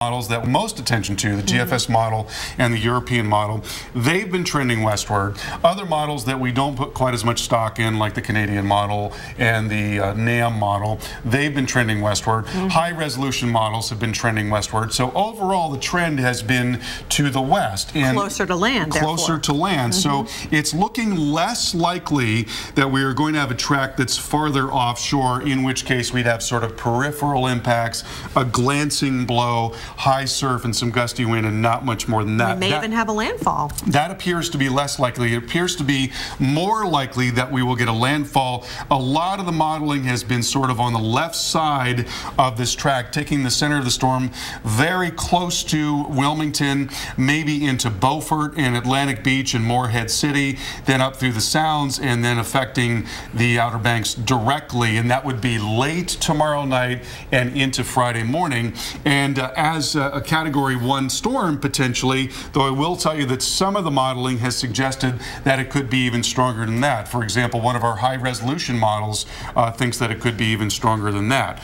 models that most attention to, the GFS model and the European model, they've been trending westward. Other models that we don't put quite as much stock in, like the Canadian model and the NAM model, they've been trending westward. High resolution models have been trending westward. So overall, the trend has been to the west. And closer to land, closer to land. So it's looking less likely that we are going to have a track that's farther offshore, in which case we'd have sort of peripheral impacts, a glancing blow, high surf and some gusty wind, and not much more than that. We may even have a landfall. That appears to be less likely. It appears to be more likely that we will get a landfall. A lot of the modeling has been sort of on the left side of this track, taking the center of the storm very close to Wilmington, maybe into Beaufort and Atlantic Beach and Morehead City, then up through the Sounds, and then affecting the Outer Banks directly. And that would be late tomorrow night and into Friday morning. And as a Category 1 storm potentially, though I will tell you that some of the modeling has suggested that it could be even stronger than that. For example, one of our high resolution models thinks that it could be even stronger than that.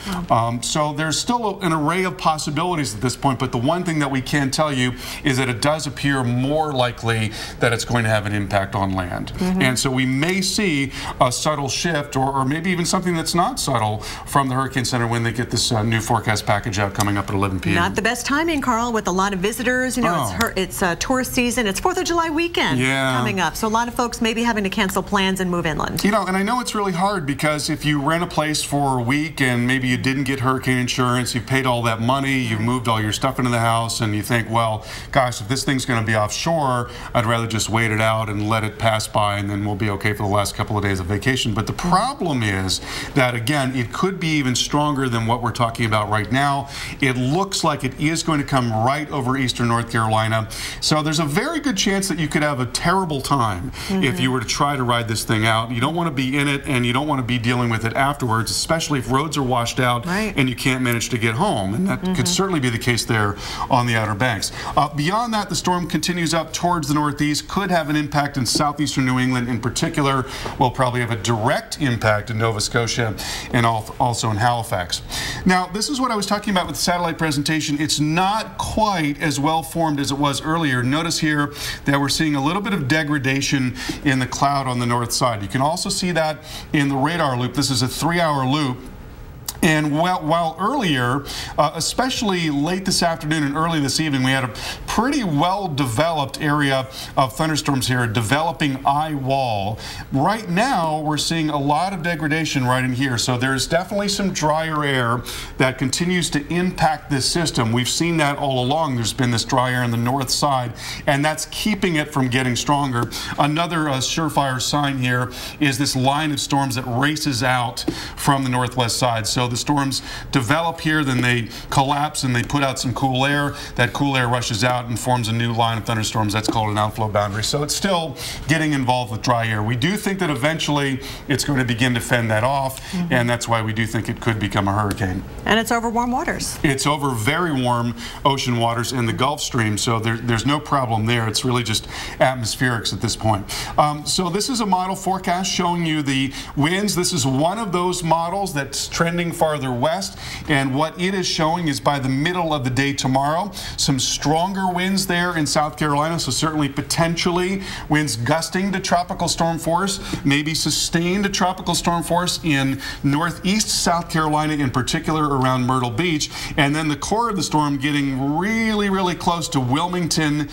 So there's still an array of possibilities at this point, but the one thing that we can tell you is that it does appear more likely that it's going to have an impact on land. And so we may see a subtle shift, or maybe even something that's not subtle, from the Hurricane Center when they get this new forecast package out coming up at 11 p.m. Not the best timing, Carl, with a lot of visitors. You know, it's tourist season. It's 4th of July weekend coming up. So a lot of folks may be having to cancel plans and move inland. You know, and I know it's really hard because if you rent a place for a week and maybe you didn't get hurricane insurance, you've paid all that money, you've moved all your stuff into the house, and you think, well, gosh, if this thing's going to be offshore, I'd rather just wait it out and let it pass by, and then we'll be okay for the last couple of days of vacation. But the problem is that, again, it could be even stronger than what we're talking about right now. It looks like it is going to come right over eastern North Carolina. So there's a very good chance that you could have a terrible time if you were to try to ride this thing out. You don't want to be in it, and you don't want to be dealing with it afterwards, especially if roads are washed out and you can't manage to get home. And that could certainly be the case there on the Outer Banks. Beyond that, the storm continues up towards the northeast, could have an impact in southeastern New England in particular. Will probably have a direct impact in Nova Scotia and also in Halifax. Now, this is what I was talking about with the satellite presentation. It's not quite as well formed as it was earlier. Notice here that we're seeing a little bit of degradation in the cloud on the north side. You can also see that in the radar loop. This is a 3-hour loop. And while earlier, especially late this afternoon and early this evening, we had a pretty well-developed area of thunderstorms here, a developing eye wall. Right now, we're seeing a lot of degradation right in here. So there's definitely some drier air that continues to impact this system. We've seen that all along. There's been this dry air on the north side, and that's keeping it from getting stronger. Another surefire sign here is this line of storms that races out from the northwest side. So the storms develop here, then they collapse and they put out some cool air. That cool air rushes out and forms a new line of thunderstorms. That's called an outflow boundary. So it's still getting involved with dry air. We do think that eventually it's going to begin to fend that off, and that's why we do think it could become a hurricane. And it's over warm waters. It's over very warm ocean waters in the Gulf Stream, so there's no problem there. It's really just atmospherics at this point. So this is a model forecast showing you the winds. This is one of those models that's trending farther west, and what it is showing is by the middle of the day tomorrow, some stronger winds there in South Carolina, so certainly potentially winds gusting to tropical storm force, maybe sustained to tropical storm force in northeast South Carolina, in particular around Myrtle Beach, and then the core of the storm getting really, really close to Wilmington,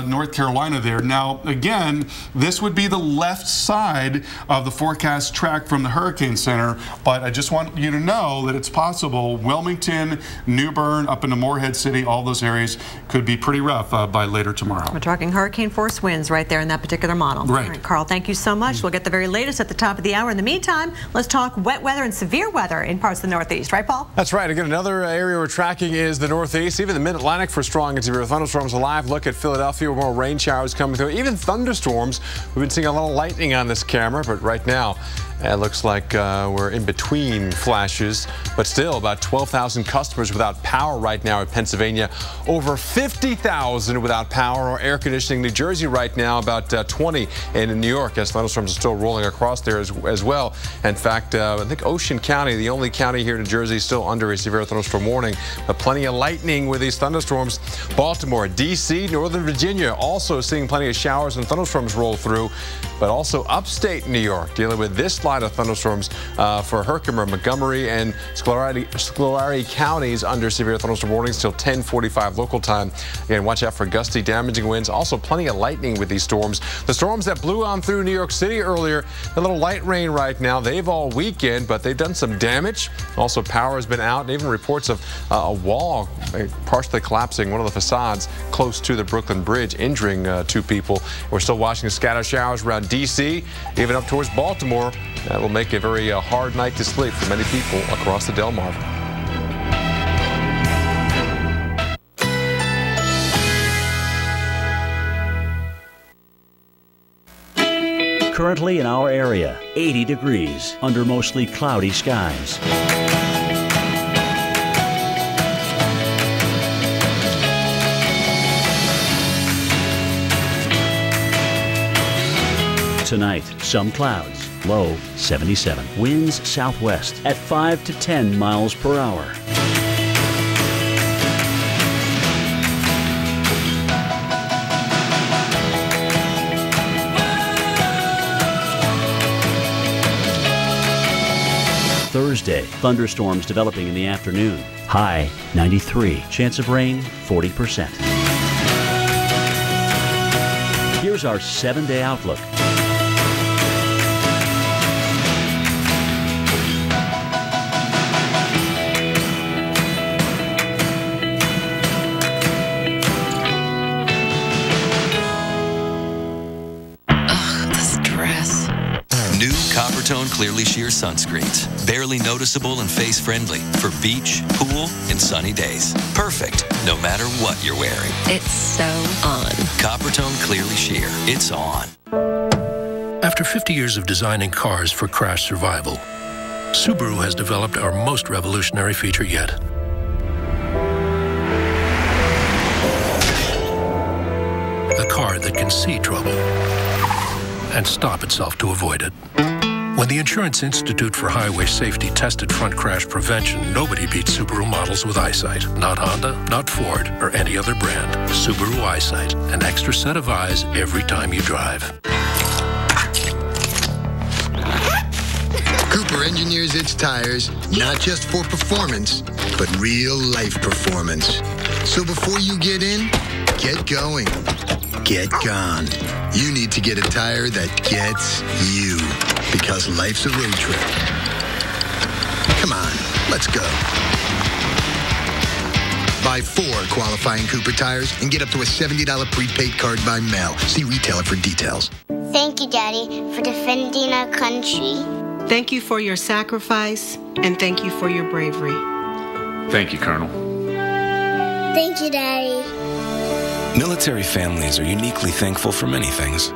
North Carolina there. Now, again, this would be the left side of the forecast track from the Hurricane Center, but I just want you to know that it's possible Wilmington, New Bern, up into Morehead City, all those areas could be pretty rough by later tomorrow. We're talking hurricane force winds right there in that particular model. Right. All right, Carl, thank you so much. We'll get the very latest at the top of the hour. In the meantime, let's talk wet weather and severe weather in parts of the Northeast. Right, Paul? That's right. Again, another area we're tracking is the Northeast, even the Mid-Atlantic for strong and severe thunderstorms. A live look at Philadelphia with more rain showers coming through, even thunderstorms. We've been seeing a lot of lightning on this camera, but right now it looks like we're in between flashes. outages, but still about 12,000 customers without power right now in Pennsylvania. Over 50,000 without power or air conditioning. New Jersey right now about 20, and in New York as thunderstorms are still rolling across there as well. In fact, I think Ocean County, the only county here in New Jersey, is still under a severe thunderstorm warning. But plenty of lightning with these thunderstorms. Baltimore, D.C., Northern Virginia also seeing plenty of showers and thunderstorms roll through, but also upstate New York dealing with this line of thunderstorms for Herkimer, Montgomery, and Schoharie counties under severe thunderstorm warnings till 10:45 local time. Again, watch out for gusty, damaging winds. Also, plenty of lightning with these storms. The storms that blew on through New York City earlier, a little light rain right now. They've all weekend, but they've done some damage. Also, power has been out. Even reports of a wall partially collapsing, one of the facades close to the Brooklyn Bridge, injuring 2 people. We're still watching scattered showers around D.C., even up towards Baltimore. That will make a very hard night to sleep for many people across the Delmarva. Currently in our area, 80 degrees under mostly cloudy skies. Tonight, some clouds, low 77. Winds southwest at 5 to 10 miles per hour. Thursday, thunderstorms developing in the afternoon. High 93. Chance of rain 40%. Here's our 7-day outlook. Coppertone Clearly Sheer Sunscreens. Barely noticeable and face-friendly for beach, pool, and sunny days. Perfect, no matter what you're wearing. It's so on. Coppertone Clearly Sheer. It's on. After 50 years of designing cars for crash survival, Subaru has developed our most revolutionary feature yet. A car that can see trouble and stop itself to avoid it. When the Insurance Institute for Highway Safety tested front crash prevention, nobody beat Subaru models with eyesight. Not Honda, not Ford, or any other brand. Subaru Eyesight, an extra set of eyes every time you drive. Cooper engineers its tires, not just for performance, but real-life performance. So before you get in, get going. Get gone. You need to get a tire that gets you, because life's a road trip. Come on, let's go. Buy 4 qualifying Cooper tires and get up to a $70 prepaid card by mail. See retailer for details. Thank you, Daddy, for defending our country. Thank you for your sacrifice, and thank you for your bravery. Thank you, Colonel. Thank you, Daddy. Military families are uniquely thankful for many things.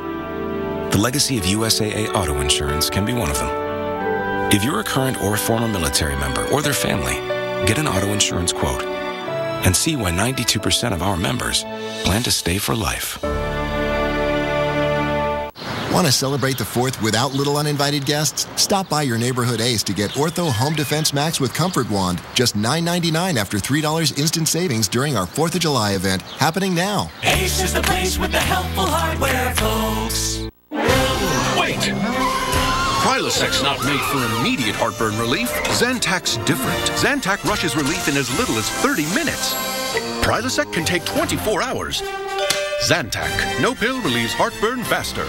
The legacy of USAA Auto Insurance can be one of them. If you're a current or former military member or their family, get an auto insurance quote and see why 92% of our members plan to stay for life. Want to celebrate the 4th without little uninvited guests? Stop by your neighborhood Ace to get Ortho Home Defense Max with Comfort Wand. Just $9.99 after $3 instant savings during our 4th of July event, happening now. Ace is the place with the helpful hardware, folks. Wait! Prilosec's not made for immediate heartburn relief. Zantac's different. Zantac rushes relief in as little as 30 minutes. Prilosec can take 24 hours. Zantac. No pill relieves heartburn faster.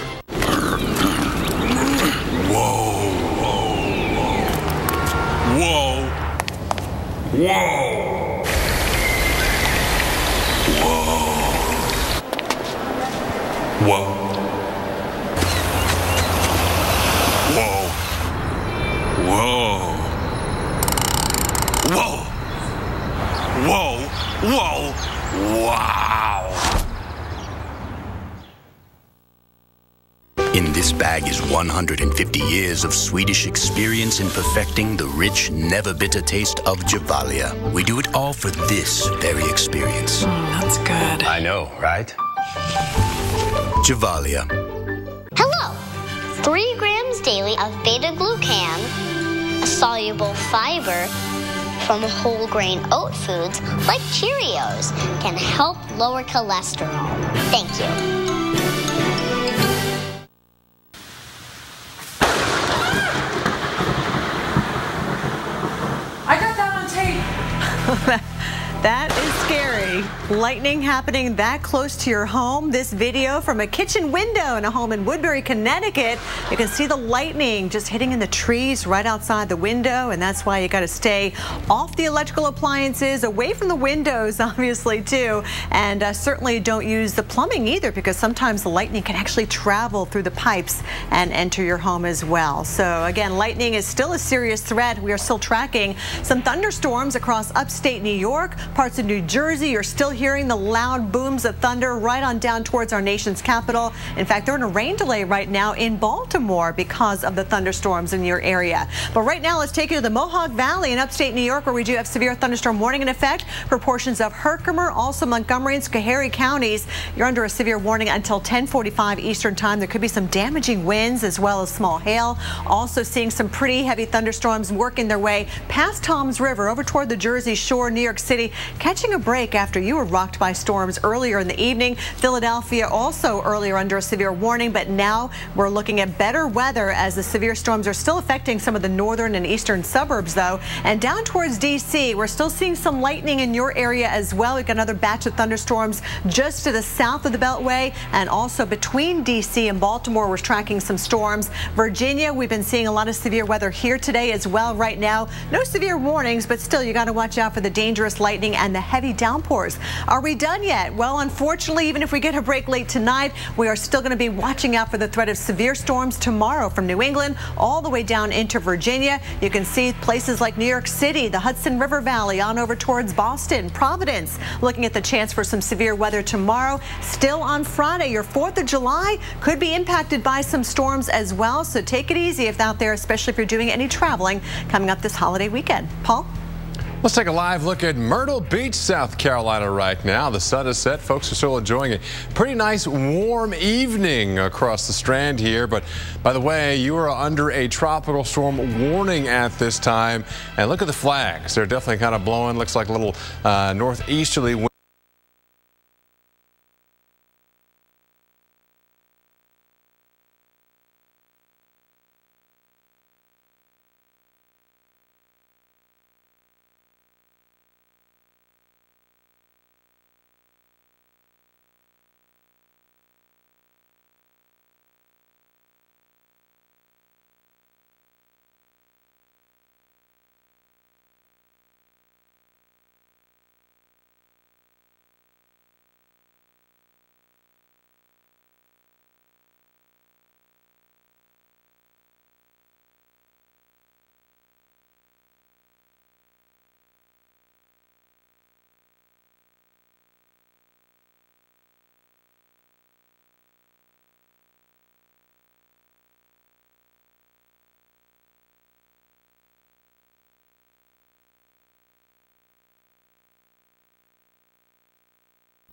Whoa. Whoa. Whoa. Whoa. Whoa. Whoa. Whoa. Whoa. Whoa. Wow. In This bag is 150 years of Swedish experience in perfecting the rich, never bitter taste of Gevalia. We do it all for this very experience. That's good. I know, right? Gevalia. Hello! 3 grams daily of beta-glucan, a soluble fiber from whole grain oat foods like Cheerios, can help lower cholesterol. Thank you. I got that on tape. That is scary. Lightning happening that close to your home. This video from a kitchen window in a home in Woodbury, Connecticut. You can see the lightning just hitting in the trees right outside the window, and that's why you got to stay off the electrical appliances, away from the windows, obviously, too. And certainly don't use the plumbing either, because sometimes the lightning can actually travel through the pipes and enter your home as well. So again, lightning is still a serious threat. We are still tracking some thunderstorms across upstate New York. Parts of New Jersey, you're still hearing the loud booms of thunder right on down towards our nation's capital. In fact, they're in a rain delay right now in Baltimore because of the thunderstorms in your area. But right now, let's take you to the Mohawk Valley in upstate New York, where we do have severe thunderstorm warning in effect for portions of Herkimer, also Montgomery and Schoharie counties. You're under a severe warning until 10:45 Eastern time. There could be some damaging winds as well as small hail. Also seeing some pretty heavy thunderstorms working their way past Toms River over toward the Jersey Shore, New York City, catching a break after you were rocked by storms earlier in the evening. Philadelphia also earlier under a severe warning, but now we're looking at better weather as the severe storms are still affecting some of the northern and eastern suburbs, though. And down towards D.C., we're still seeing some lightning in your area as well. We've got another batch of thunderstorms just to the south of the Beltway, and also between D.C. and Baltimore, we're tracking some storms. Virginia, we've been seeing a lot of severe weather here today as well right now. No severe warnings, but still you got to watch out for the dangerous lightning and the heavy downpours. Are we done yet? Well, unfortunately, even if we get a break late tonight, we are still going to be watching out for the threat of severe storms tomorrow from New England all the way down into Virginia. You can see places like New York City, the Hudson River Valley, on over towards Boston, Providence, looking at the chance for some severe weather tomorrow. Still on Friday, your 4th of July could be impacted by some storms as well, so take it easy if out there, especially if you're doing any traveling coming up this holiday weekend. Paul? Let's take a live look at Myrtle Beach, South Carolina right now. The sun is set. Folks are still enjoying a pretty nice warm evening across the Strand here. But by the way, you are under a tropical storm warning at this time. And look at the flags. They're definitely kind of blowing. Looks like a little northeasterly wind.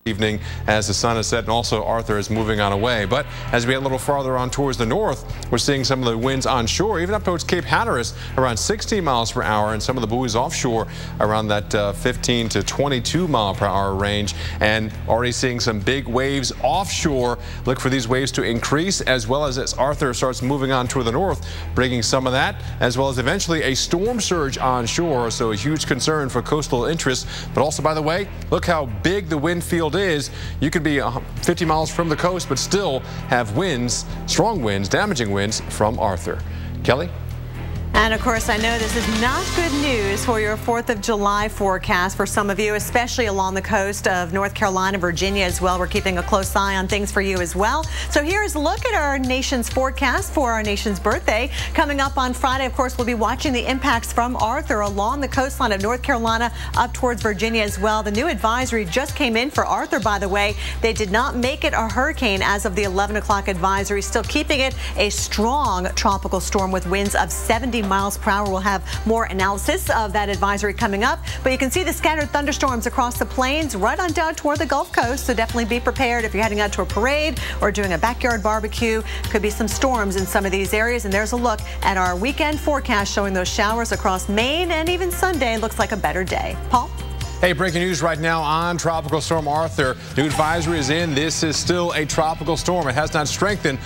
Evening as the sun is set, and also Arthur is moving on away. But as we get a little farther on towards the north, we're seeing some of the winds on shore, even up towards Cape Hatteras, around 16 miles per hour, and some of the buoys offshore around that 15 to 22 mile per hour range, and already seeing some big waves offshore. Look for these waves to increase, as well as Arthur starts moving on toward the north, bringing some of that, as well as eventually a storm surge on shore. So a huge concern for coastal interests. But also, by the way, look how big the wind field is. You could be 50 miles from the coast, but still have winds, strong winds, damaging winds from Arthur. Kelly? And of course, I know this is not good news for your 4th of July forecast for some of you, especially along the coast of North Carolina, Virginia as well. We're keeping a close eye on things for you as well. So here's a look at our nation's forecast for our nation's birthday. Coming up on Friday, of course, we'll be watching the impacts from Arthur along the coastline of North Carolina up towards Virginia as well. The new advisory just came in for Arthur, by the way. They did not make it a hurricane as of the 11 o'clock advisory, still keeping it a strong tropical storm with winds of 70 miles per hour. We'll have more analysis of that advisory coming up, but you can see the scattered thunderstorms across the plains right on down toward the Gulf Coast, so definitely be prepared if you're heading out to a parade or doing a backyard barbecue. Could be some storms in some of these areas, and there's a look at our weekend forecast showing those showers across Maine, and even Sunday looks like a better day. Paul? Hey, breaking news right now on Tropical Storm Arthur. New advisory is in. This is still a tropical storm. It has not strengthened.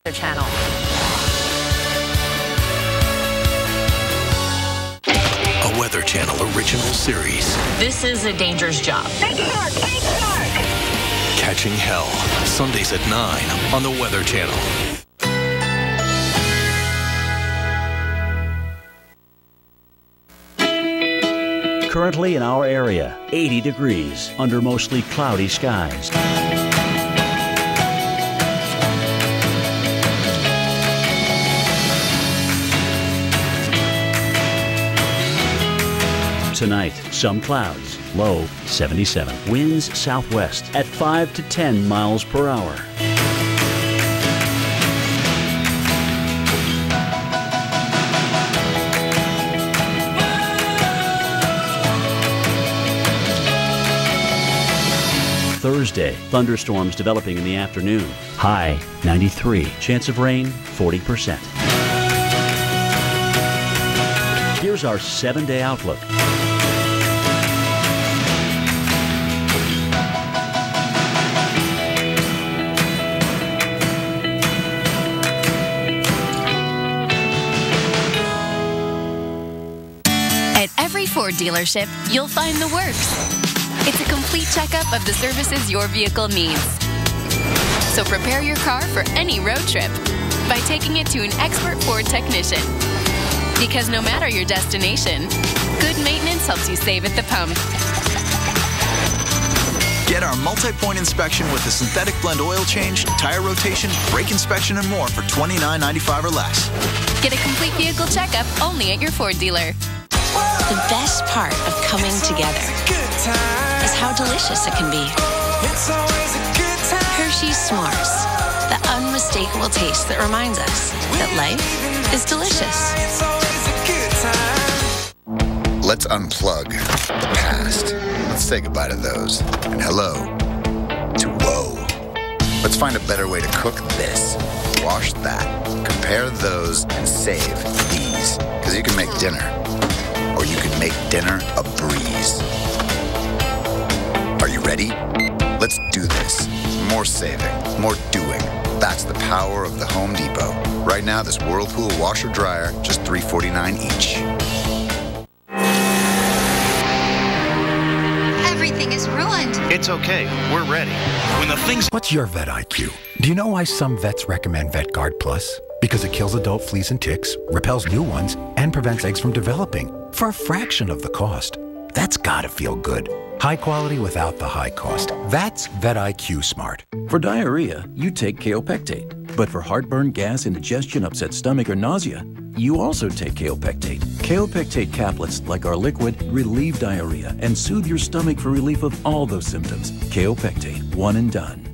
The channel. A Weather Channel original series. This is a dangerous job. Catching Hell. Sundays at 9 on the Weather Channel. Currently in our area, 80 degrees under mostly cloudy skies. Tonight, some clouds, low 77. Winds southwest at 5 to 10 miles per hour. Thursday, thunderstorms developing in the afternoon. High 93. Chance of rain 40%. Here's our 7-day outlook. At every Ford dealership, you'll find the works. It's a complete checkup of the services your vehicle needs. So prepare your car for any road trip by taking it to an expert Ford technician. Because no matter your destination, good maintenance helps you save at the pump. Get our multi-point inspection with a synthetic blend oil change, tire rotation, brake inspection, and more for $29.95 or less. Get a complete vehicle checkup only at your Ford dealer. The best part of coming together is how delicious it can be. Hershey's S'mores, the unmistakable taste that reminds us that life is delicious. Let's unplug the past. Let's say goodbye to those. And hello to whoa. Let's find a better way to cook this. Wash that. Compare those and save these. Because you can make dinner. Or you can make dinner a breeze. Are you ready? Let's do this. More saving, more doing. That's the power of the Home Depot. Right now, this Whirlpool washer dryer, just $3.49 each. Everything is ruined. It's okay. We're ready. When the things... What's your vet IQ? Do you know why some vets recommend VetGuard Plus? Because it kills adult fleas and ticks, repels new ones, and prevents eggs from developing for a fraction of the cost. That's gotta feel good. High quality without the high cost. That's VetIQ Smart. For diarrhea, you take Kaopectate. But for heartburn, gas, indigestion, upset stomach, or nausea, you also take Kaopectate. Kaopectate caplets, like our liquid, relieve diarrhea and soothe your stomach for relief of all those symptoms. Kaopectate, one and done.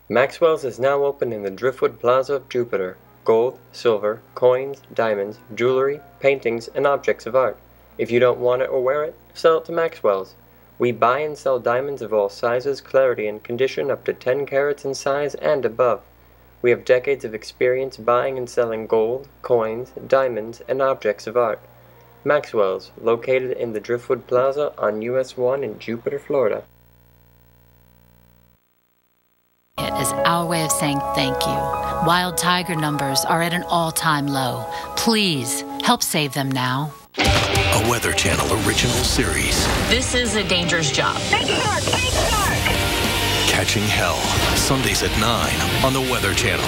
Maxwell's is now open in the Driftwood Plaza of Jupiter. Gold, silver, coins, diamonds, jewelry, paintings, and objects of art. If you don't want it or wear it, sell it to Maxwell's. We buy and sell diamonds of all sizes, clarity, and condition up to 10 carats in size and above. We have decades of experience buying and selling gold, coins, diamonds, and objects of art. Maxwell's, located in the Driftwood Plaza on US 1 in Jupiter, Florida. It is our way of saying thank you. Wild tiger numbers are at an all-time low. Please, help save them now. A Weather Channel original series. This is a dangerous job. Catching Hell, Sundays at 9 on the Weather Channel.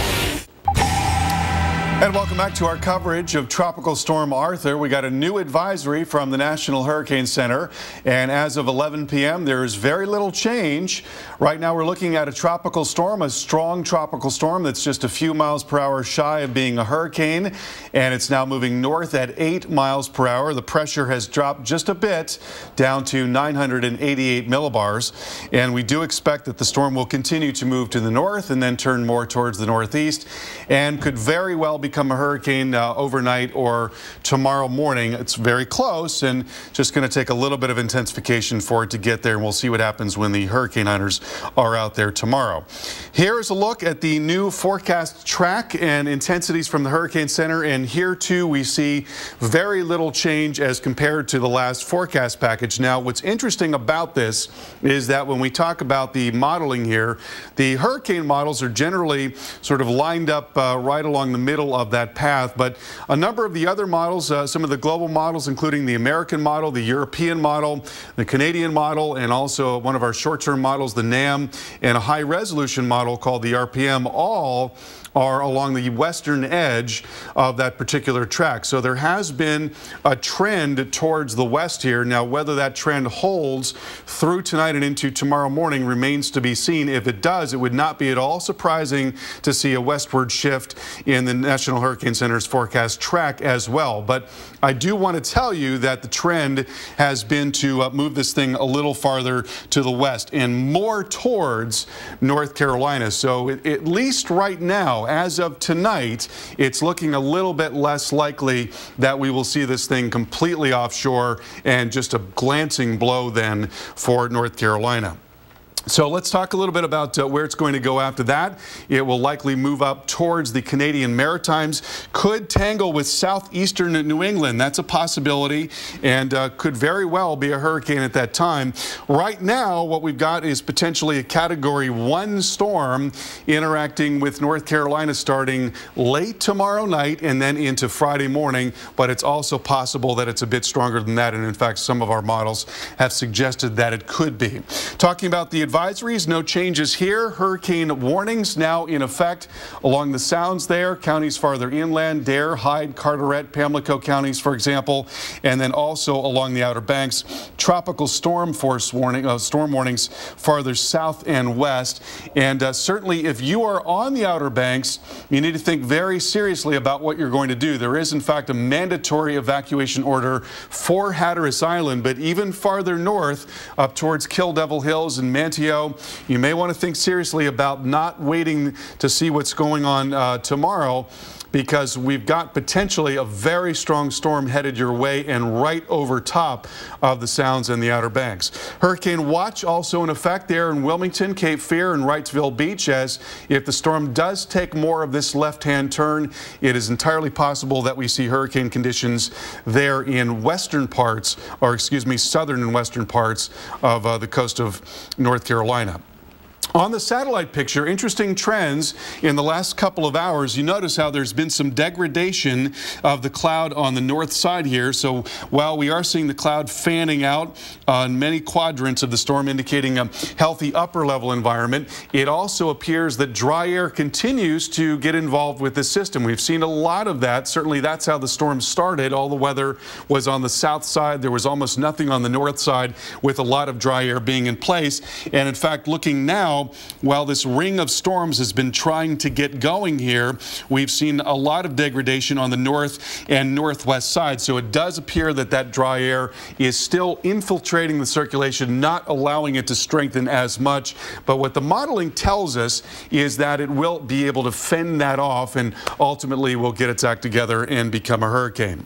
And welcome back to our coverage of Tropical Storm Arthur. We got a new advisory from the National Hurricane Center, and as of 11 p.m. there is very little change. Right now we're looking at a tropical storm, a strong tropical storm that's just a few miles per hour shy of being a hurricane, and it's now moving north at 8 miles per hour. The pressure has dropped just a bit down to 988 millibars, and we do expect that the storm will continue to move to the north and then turn more towards the northeast and could very well become a hurricane overnight or tomorrow morning. It's very close and just going to take a little bit of intensification for it to get there, and we'll see what happens when the hurricane hunters are out there tomorrow. Here's a look at the new forecast track and intensities from the Hurricane Center, and here too we see very little change as compared to the last forecast package. Now what's interesting about this is that when we talk about the modeling here, the hurricane models are generally sort of lined up right along the middle of that path, but a number of the other models, some of the global models, including the American model, the European model, the Canadian model, and also one of our short-term models, the NAM, and a high-resolution model called the RPM, all are along the western edge of that particular track. So there has been a trend towards the west here. Now, whether that trend holds through tonight and into tomorrow morning remains to be seen. If it does, it would not be at all surprising to see a westward shift in the National Hurricane Center's forecast track as well. But I do want to tell you that the trend has been to move this thing a little farther to the west and more towards North Carolina. So at least right now, as of tonight, it's looking a little bit less likely that we will see this thing completely offshore and just a glancing blow then for North Carolina. So let's talk a little bit about where it's going to go after that. It will likely move up towards the Canadian Maritimes, could tangle with southeastern New England. That's a possibility, and could very well be a hurricane at that time. Right now, what we've got is potentially a Category 1 storm interacting with North Carolina starting late tomorrow night and then into Friday morning, but it's also possible that it's a bit stronger than that, and in fact, some of our models have suggested that it could be. Talking about the advisories, no changes here. Hurricane warnings now in effect along the sounds there. Counties farther inland, Dare, Hyde, Carteret, Pamlico counties, for example, and then also along the Outer Banks. Tropical storm force warning, storm warnings farther south and west. And certainly if you are on the Outer Banks, you need to think very seriously about what you're going to do. There is in fact a mandatory evacuation order for Hatteras Island, but even farther north up towards Kill Devil Hills and Manteo, you may want to think seriously about not waiting to see what's going on tomorrow, because we've got potentially a very strong storm headed your way and right over top of the Sounds and the Outer Banks. Hurricane watch also in effect there in Wilmington, Cape Fear, and Wrightsville Beach, as if the storm does take more of this left-hand turn, it is entirely possible that we see hurricane conditions there in western parts, or excuse me, southern and western parts of the coast of North Carolina. On the satellite picture, interesting trends in the last couple of hours. You notice how there's been some degradation of the cloud on the north side here. So while we are seeing the cloud fanning out on many quadrants of the storm, indicating a healthy upper level environment, it also appears that dry air continues to get involved with the system. We've seen a lot of that. Certainly that's how the storm started. All the weather was on the south side. There was almost nothing on the north side, with a lot of dry air being in place. And in fact, looking now, now, while this ring of storms has been trying to get going here, we've seen a lot of degradation on the north and northwest side. So it does appear that that dry air is still infiltrating the circulation, not allowing it to strengthen as much. But what the modeling tells us is that it will be able to fend that off and ultimately will get its act together and become a hurricane.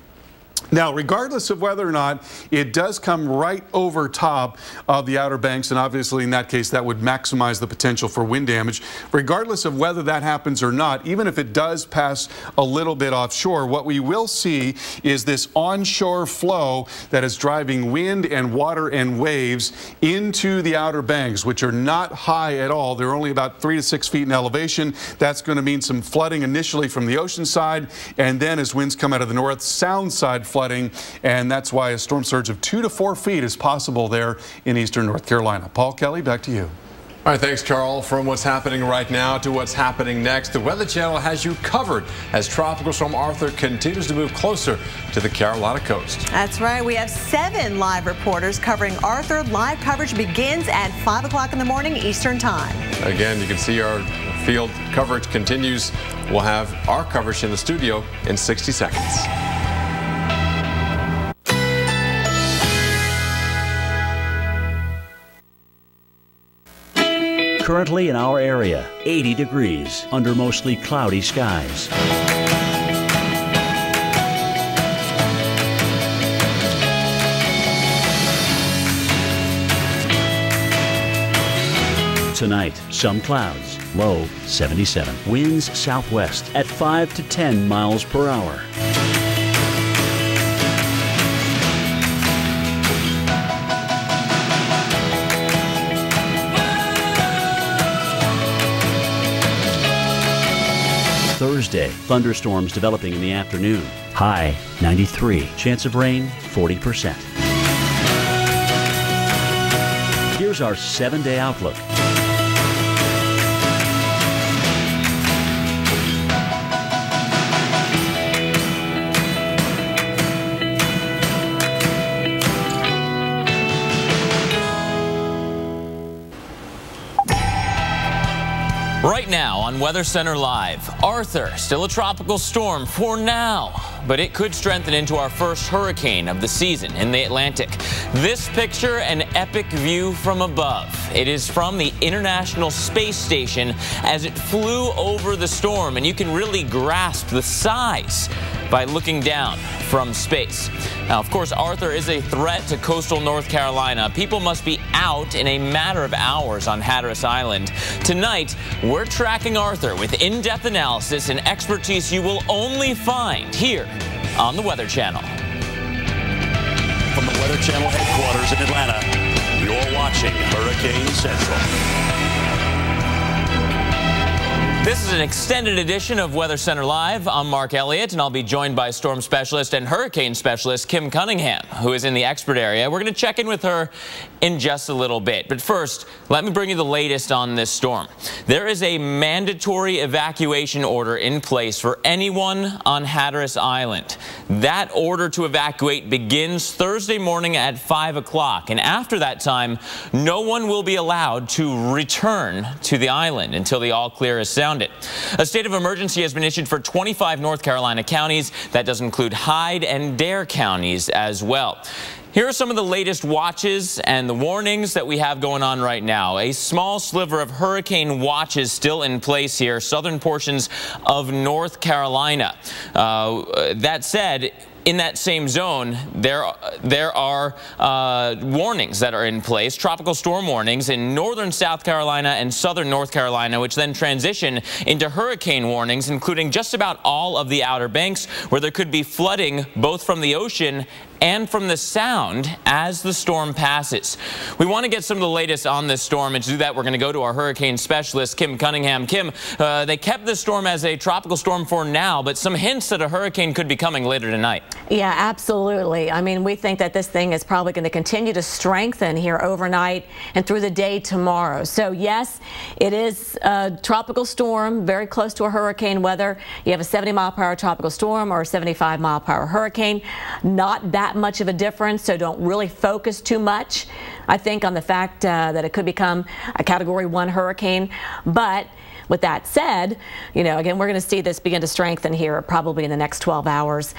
Now, regardless of whether or not it does come right over top of the Outer Banks, and obviously in that case that would maximize the potential for wind damage, regardless of whether that happens or not, even if it does pass a little bit offshore, what we will see is this onshore flow that is driving wind and water and waves into the Outer Banks, which are not high at all. They're only about 3 to 6 feet in elevation. That's going to mean some flooding initially from the ocean side, and then as winds come out of the north, sound side flooding, and that's why a storm surge of 2 to 4 feet is possible there in eastern North Carolina. Paul Kelly, back to you. All right, thanks, Carl. From what's happening right now to what's happening next, the Weather Channel has you covered as Tropical Storm Arthur continues to move closer to the Carolina coast. That's right. We have 7 live reporters covering Arthur. Live coverage begins at 5 o'clock in the morning Eastern Time. Again, you can see our field coverage continues. We'll have our coverage in the studio in 60 seconds. Currently in our area, 80 degrees under mostly cloudy skies. Tonight, some clouds, low 77. Winds southwest at 5 to 10 miles per hour. Thursday, thunderstorms developing in the afternoon. High 93. Chance of rain 40%. Here's our 7-day outlook. Right now on Weather Center Live, Arthur, still a tropical storm for now, but it could strengthen into our first hurricane of the season in the Atlantic. This picture, an epic view from above. It is from the International Space Station as it flew over the storm, and you can really grasp the size by looking down from space. Now, of course, Arthur is a threat to coastal North Carolina. People must be out in a matter of hours on Hatteras Island. Tonight, we're tracking Arthur with in-depth analysis and expertise you will only find here on the Weather Channel. From the Weather Channel headquarters in Atlanta, you're watching Hurricane Central. This is an extended edition of Weather Center Live. I'm Mark Elliott, and I'll be joined by storm specialist and hurricane specialist Kim Cunningham, who is in the expert area. We're going to check in with her in just a little bit. But first, let me bring you the latest on this storm. There is a mandatory evacuation order in place for anyone on Hatteras Island. That order to evacuate begins Thursday morning at 5 o'clock. And after that time, no one will be allowed to return to the island until the all clear is sounded. A state of emergency has been issued for 25 North Carolina counties. That does include Hyde and Dare counties as well. Here are some of the latest watches and the warnings that we have going on right now. A small sliver of hurricane watches still in place here, southern portions of North Carolina. That said, in that same zone, there are warnings that are in place, tropical storm warnings in northern South Carolina and southern North Carolina, which then transition into hurricane warnings, including just about all of the Outer Banks, where there could be flooding both from the ocean and from the sound as the storm passes. We want to get some of the latest on this storm, and to do that, we're going to go to our hurricane specialist, Kim Cunningham. Kim, they kept this storm as a tropical storm for now, but some hints that a hurricane could be coming later tonight. Yeah, absolutely. I mean, we think that this thing is probably going to continue to strengthen here overnight and through the day tomorrow. So yes, it is a tropical storm, very close to a hurricane weather. You have a 70-mile-per-hour tropical storm or a 75-mile-per-hour hurricane. Not that that much of a difference, so don't really focus too much, I think, on the fact that it could become a Category 1 hurricane. But with that said, you know, again, we're going to see this begin to strengthen here probably in the next 12 hours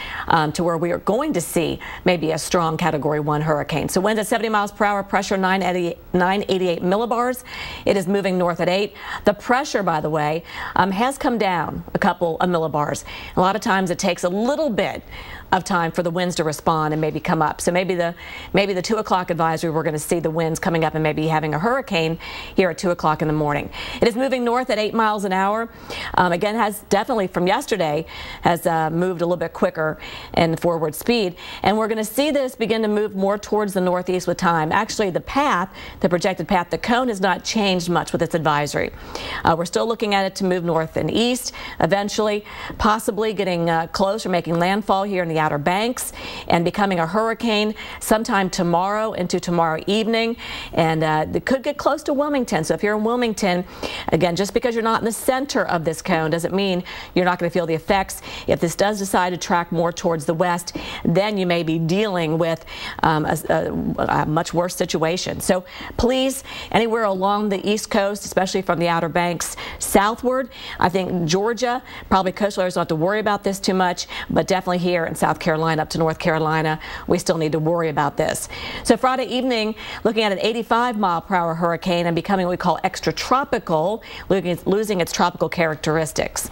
to where we are going to see maybe a strong Category 1 hurricane. So winds at 70 miles per hour, pressure 988 millibars. It is moving north at 8. The pressure, by the way, has come down a couple of millibars. A lot of times it takes a little bit of time for the winds to respond and maybe come up. So maybe the 2 o'clock advisory, we're going to see the winds coming up and maybe having a hurricane here at 2 o'clock in the morning. It is moving north at 8 miles an hour. Again, has definitely from yesterday has moved a little bit quicker in forward speed. And we're going to see this begin to move more towards the northeast with time. Actually, the path, the projected path, the cone has not changed much with its advisory. We're still looking at it to move north and east, eventually possibly getting close or making landfall here in the Outer Banks and becoming a hurricane sometime tomorrow into tomorrow evening. And it could get close to Wilmington. So if you're in Wilmington, again, just because you're not in the center of this cone doesn't mean you're not going to feel the effects. If this does decide to track more towards the west, then you may be dealing with a much worse situation. So please, anywhere along the east coast, especially from the Outer Banks southward, I think Georgia, probably coastal areas don't have to worry about this too much, but definitely here in South Carolina up to North Carolina, we still need to worry about this. So Friday evening, looking at an 85-mile-per-hour hurricane and becoming what we call extratropical, losing its tropical characteristics.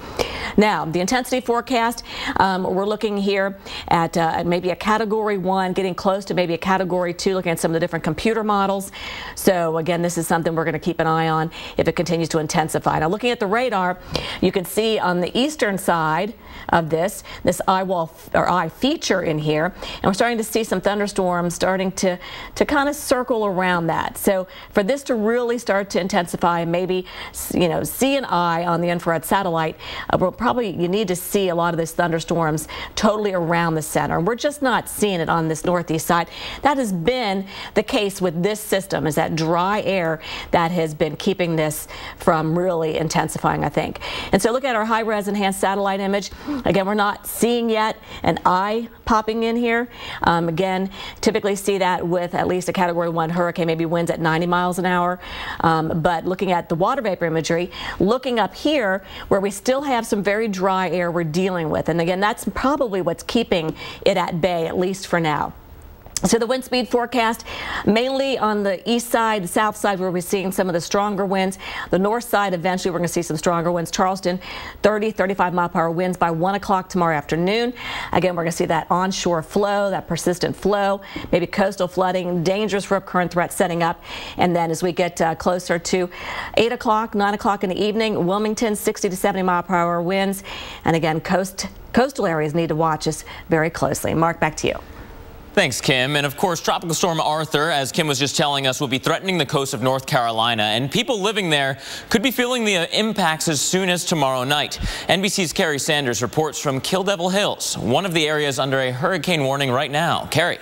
Now, the intensity forecast, we're looking here at maybe a Category 1, getting close to maybe a Category 2, looking at some of the different computer models. So again, this is something we're going to keep an eye on if it continues to intensify. Now, looking at the radar, you can see on the eastern side of this eye feature in here, and we're starting to see some thunderstorms starting to kind of circle around that. So for this to really start to intensify, maybe, you know, see an eye on the infrared satellite, you need to see a lot of these thunderstorms totally around the center. We're just not seeing it on this northeast side. That has been the case with this system, is that dry air that has been keeping this from really intensifying, I think. And so look at our high-res enhanced satellite image. Again, we're not seeing yet an eye popping in here. Again, typically see that with at least a Category 1 hurricane, maybe winds at 90 miles an hour. But looking at the water vapor imagery, looking up here where we still have some very dry air we're dealing with. And again, that's probably what's keeping it at bay, at least for now. So the wind speed forecast, mainly on the east side, the south side, where we're seeing some of the stronger winds. The north side, eventually, we're going to see some stronger winds. Charleston, 30, 35-mile-per-hour winds by 1 o'clock tomorrow afternoon. Again, we're going to see that onshore flow, that persistent flow, maybe coastal flooding, dangerous rip current threat setting up. And then as we get closer to 8 o'clock, 9 o'clock in the evening, Wilmington, 60 to 70-mile-per-hour winds. And again, coastal areas need to watch us very closely. Mark, back to you. Thanks, Kim. And of course, Tropical Storm Arthur, as Kim was just telling us, will be threatening the coast of North Carolina, and people living there could be feeling the impacts as soon as tomorrow night. NBC's Carrie Sanders reports from Kill Devil Hills, one of the areas under a hurricane warning right now. Carrie.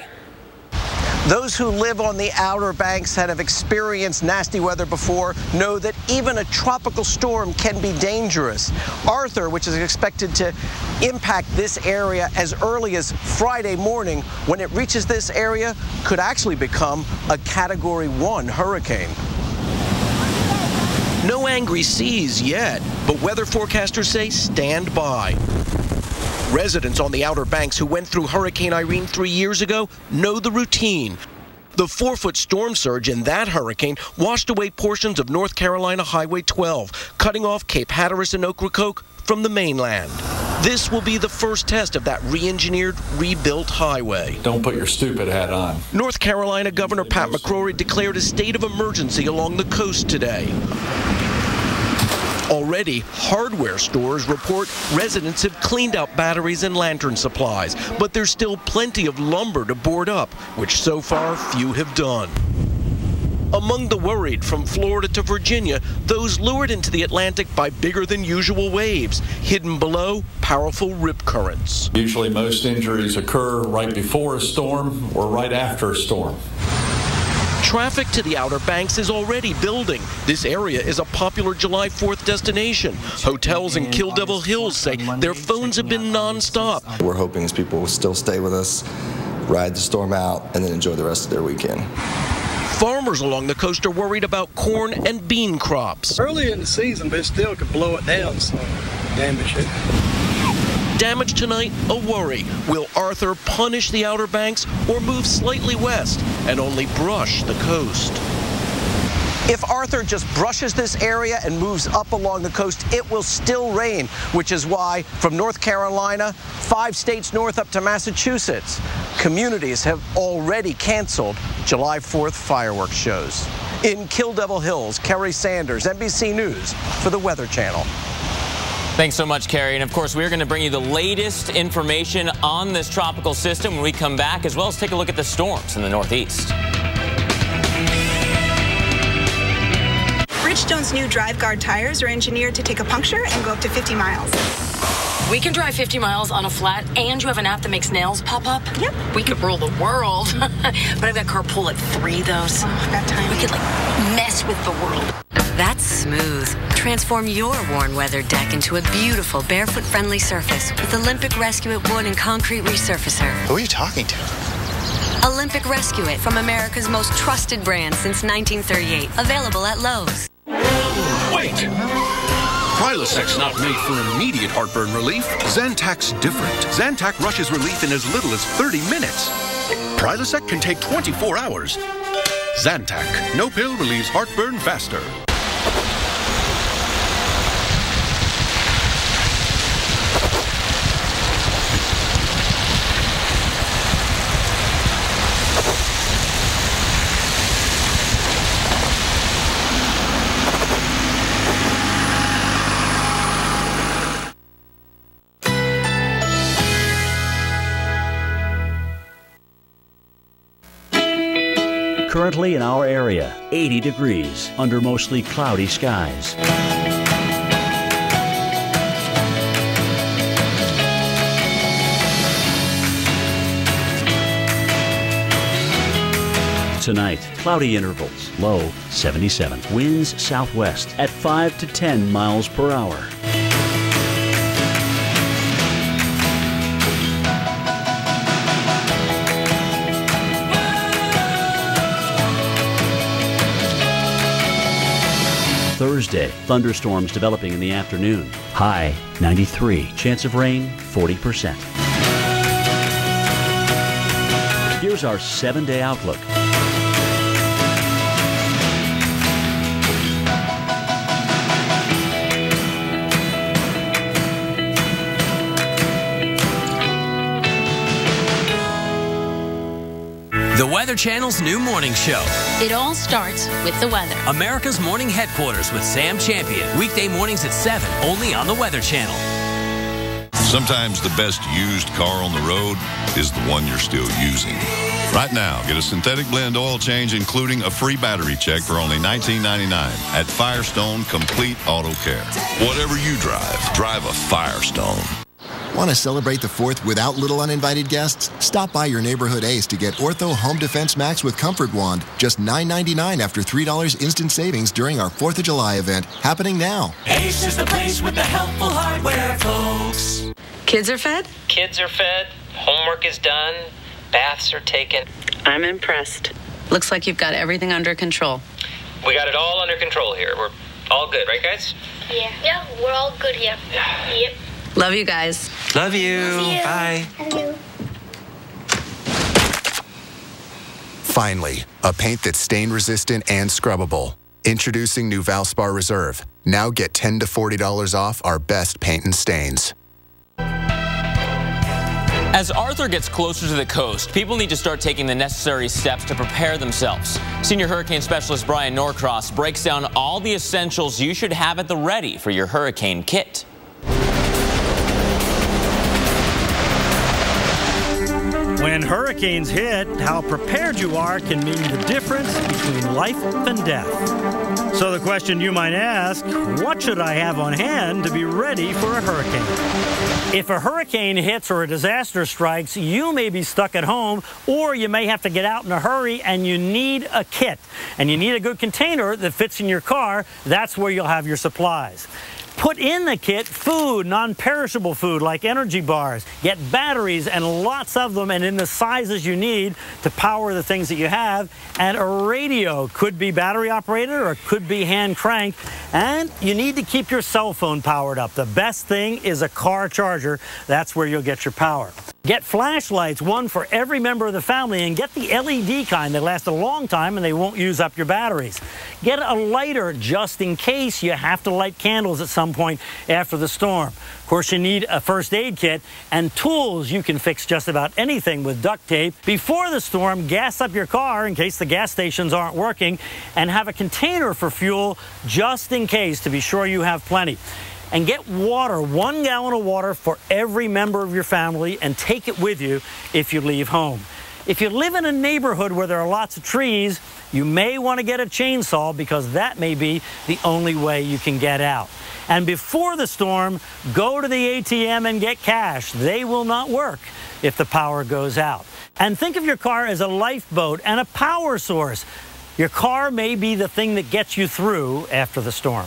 Those who live on the Outer Banks and have experienced nasty weather before know that even a tropical storm can be dangerous. Arthur, which is expected to impact this area as early as Friday morning, when it reaches this area, could actually become a Category 1 hurricane. No angry seas yet, but weather forecasters say stand by. Residents on the Outer Banks who went through Hurricane Irene 3 years ago know the routine. The 4-foot storm surge in that hurricane washed away portions of North Carolina Highway 12, cutting off Cape Hatteras and Ocracoke from the mainland. This will be the first test of that re-engineered, rebuilt highway. Don't put your stupid hat on. North Carolina Governor Pat McCrory declared a state of emergency along the coast today. Already, hardware stores report residents have cleaned out batteries and lantern supplies, but there's still plenty of lumber to board up, which so far few have done. Among the worried, from Florida to Virginia, those lured into the Atlantic by bigger than usual waves, hidden below powerful rip currents. Usually most injuries occur right before a storm or right after a storm. Traffic to the Outer Banks is already building. This area is a popular July 4th destination. Hotels in Kill Devil Hills say their phones have been nonstop. We're hoping as people will still stay with us ride the storm out, and then enjoy the rest of their weekend. Farmers along the coast are worried about corn and bean crops. Early in the season, but it still could blow it down, so damage it. Damage tonight, a worry. Will Arthur punish the Outer Banks or move slightly west and only brush the coast? If Arthur just brushes this area and moves up along the coast, it will still rain, which is why from North Carolina, 5 states north up to Massachusetts, communities have already canceled July 4th fireworks shows. In Kill Devil Hills, Kerry Sanders, NBC News for the Weather Channel. Thanks so much, Kerry. And of course, we're going to bring you the latest information on this tropical system when we come back, as well as take a look at the storms in the Northeast. Bridgestone's new Drive Guard tires are engineered to take a puncture and go up to 50 miles. We can drive 50 miles on a flat, and you have an app that makes nails pop up? Yep. We could rule the world. But I've got carpool at 3, though, so that time we could, mess with the world. That's smooth. Transform your worn weather deck into a beautiful barefoot-friendly surface with Olympic Rescue It Wood and Concrete Resurfacer. Who are you talking to? Olympic Rescue It, from America's most trusted brand since 1938. Available at Lowe's. Wait! Prilosec's not made for immediate heartburn relief. Zantac's different. Zantac rushes relief in as little as 30 minutes. Prilosec can take 24 hours. Zantac. No pill relieves heartburn faster. Currently in our area, 80 degrees under mostly cloudy skies. Tonight, cloudy intervals, low 77. Winds southwest at 5 to 10 miles per hour. Thursday, thunderstorms developing in the afternoon. High 93. Chance of rain 40%. Here's our 7-day outlook. The Weather Channel's new morning show. It all starts with the weather. America's morning headquarters with Sam Champion. Weekday mornings at 7, only on the Weather Channel. Sometimes the best used car on the road is the one you're still using. Right now, get a synthetic blend oil change, including a free battery check for only $19.99 at Firestone Complete Auto Care. Whatever you drive, drive a Firestone. Want to celebrate the 4th without little uninvited guests? Stop by your neighborhood Ace to get Ortho Home Defense Max with Comfort Wand. Just $9.99 after $3 instant savings during our 4th of July event, happening now. Ace is the place with the helpful hardware, folks. Kids are fed? Kids are fed. Homework is done. Baths are taken. I'm impressed. Looks like you've got everything under control. We got it all under control here. We're all good, right, guys? Yeah. Yeah, we're all good here. Yep. Love you guys. Love you. Love you. Bye. Love you. Finally, a paint that's stain resistant and scrubbable. Introducing new Valspar Reserve. Now get $10 to $40 off our best paint and stains. As Arthur gets closer to the coast, people need to start taking the necessary steps to prepare themselves. Senior hurricane specialist Brian Norcross breaks down all the essentials you should have at the ready for your hurricane kit. When hurricanes hit, how prepared you are can mean the difference between life and death. So the question you might ask, what should I have on hand to be ready for a hurricane? If a hurricane hits or a disaster strikes, you may be stuck at home, or you may have to get out in a hurry and you need a kit. And you need a good container that fits in your car. That's where you'll have your supplies. Put in the kit food, non-perishable food like energy bars. Get batteries and lots of them and in the sizes you need to power the things that you have. And a radio, could be battery operated or it could be hand cranked. And you need to keep your cell phone powered up. The best thing is a car charger. That's where you'll get your power. Get flashlights, one for every member of the family, and get the LED kind that last a long time and they won't use up your batteries. Get a lighter just in case you have to light candles at some point after the storm. Of course, you need a first aid kit and tools. You can fix just about anything with duct tape. Before the storm, gas up your car in case the gas stations aren't working, and have a container for fuel just in case to be sure you have plenty. And get water, 1 gallon of water for every member of your family, and take it with you if you leave home. If you live in a neighborhood where there are lots of trees, you may want to get a chainsaw because that may be the only way you can get out. And before the storm, go to the ATM and get cash. They will not work if the power goes out. And think of your car as a lifeboat and a power source. Your car may be the thing that gets you through after the storm.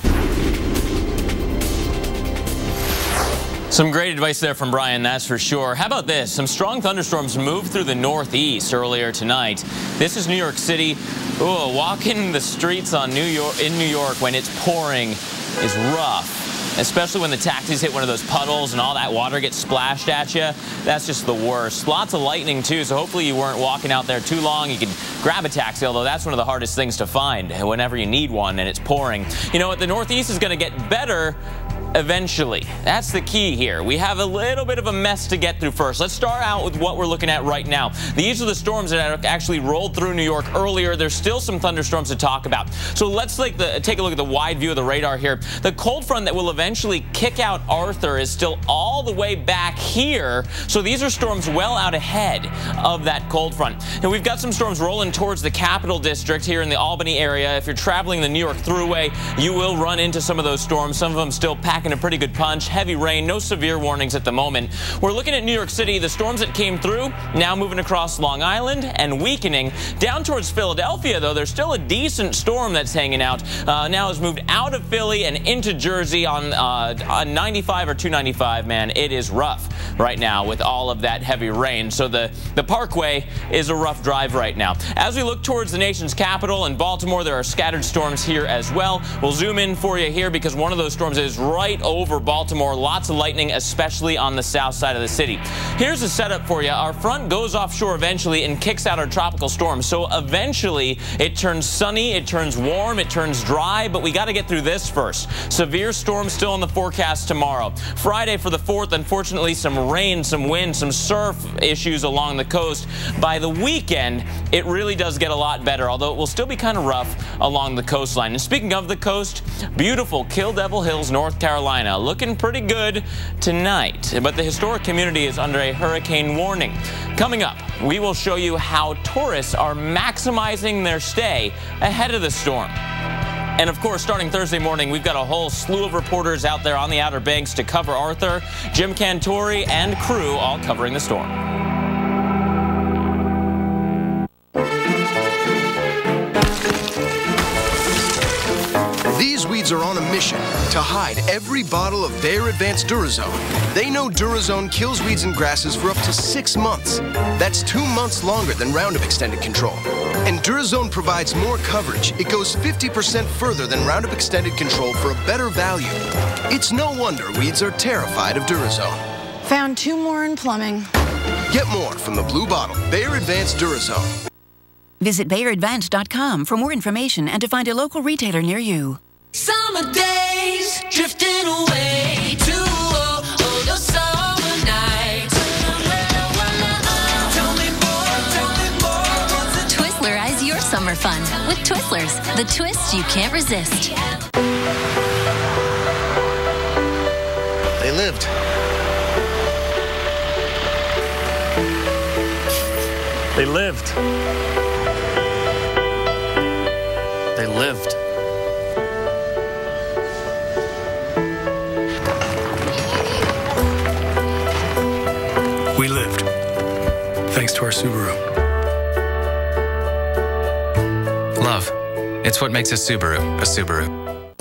Some great advice there from Brian, that's for sure. How about this? Some strong thunderstorms moved through the Northeast earlier tonight. This is New York City. Ooh, walking the streets in New York when it's pouring is rough, especially when the taxis hit one of those puddles and all that water gets splashed at you. That's just the worst. Lots of lightning, too, so hopefully you weren't walking out there too long. You could grab a taxi, although that's one of the hardest things to find whenever you need one and it's pouring. You know what? The Northeast is going to get better eventually. That's the key here. We have a little bit of a mess to get through first. Let's start out with what we're looking at right now. These are the storms that actually rolled through New York earlier. There's still some thunderstorms to talk about. So let's take a look at the wide view of the radar here. The cold front that will eventually kick out Arthur is still all the way back here. So these are storms well out ahead of that cold front. And we've got some storms rolling towards the Capital District here in the Albany area. If you're traveling the New York Thruway, you will run into some of those storms. Some of them still packing a pretty good punch. Heavy rain, no severe warnings at the moment. We're looking at New York City. The storms that came through now moving across Long Island and weakening. Down towards Philadelphia, though, there's still a decent storm that's hanging out. Now has moved out of Philly and into Jersey on 95 or 295. Man, it is rough right now with all of that heavy rain. So the Parkway is a rough drive right now. As we look towards the nation's capital in Baltimore, there are scattered storms here as well. We'll zoom in for you here because one of those storms is right over Baltimore. Lots of lightning, especially on the south side of the city. Here's the setup for you. Our front goes offshore eventually and kicks out our tropical storm. So eventually it turns sunny, it turns warm, it turns dry, but we got to get through this first. Severe storms still in the forecast tomorrow. Friday for the 4th, unfortunately, some rain, some wind, some surf issues along the coast. By the weekend, it really does get a lot better, although it will still be kind of rough along the coastline. And speaking of the coast, beautiful Kill Devil Hills, North Carolina, looking pretty good tonight. But the historic community is under a hurricane warning. Coming up, we will show you how tourists are maximizing their stay ahead of the storm. And of course, starting Thursday morning, we've got a whole slew of reporters out there on the Outer Banks to cover Arthur. Jim Cantori and crew all covering the storm. These weeds are on a mission to hide every bottle of Bayer Advanced Durazone. They know Durazone kills weeds and grasses for up to 6 months. That's 2 months longer than Roundup Extended Control. And Durazone provides more coverage. It goes 50% further than Roundup Extended Control for a better value. It's no wonder weeds are terrified of Durazone. Found 2 more in plumbing. Get more from the blue bottle, Bayer Advanced Durazone. Visit BayerAdvanced.com for more information and to find a local retailer near you. Summer days drifting away to those summer nights. Tell me more. Twizzlerize your summer fun with Twizzlers, the twist you can't resist. They lived. They lived. They lived. We lived, thanks to our Subaru. Love. It's what makes a Subaru a Subaru.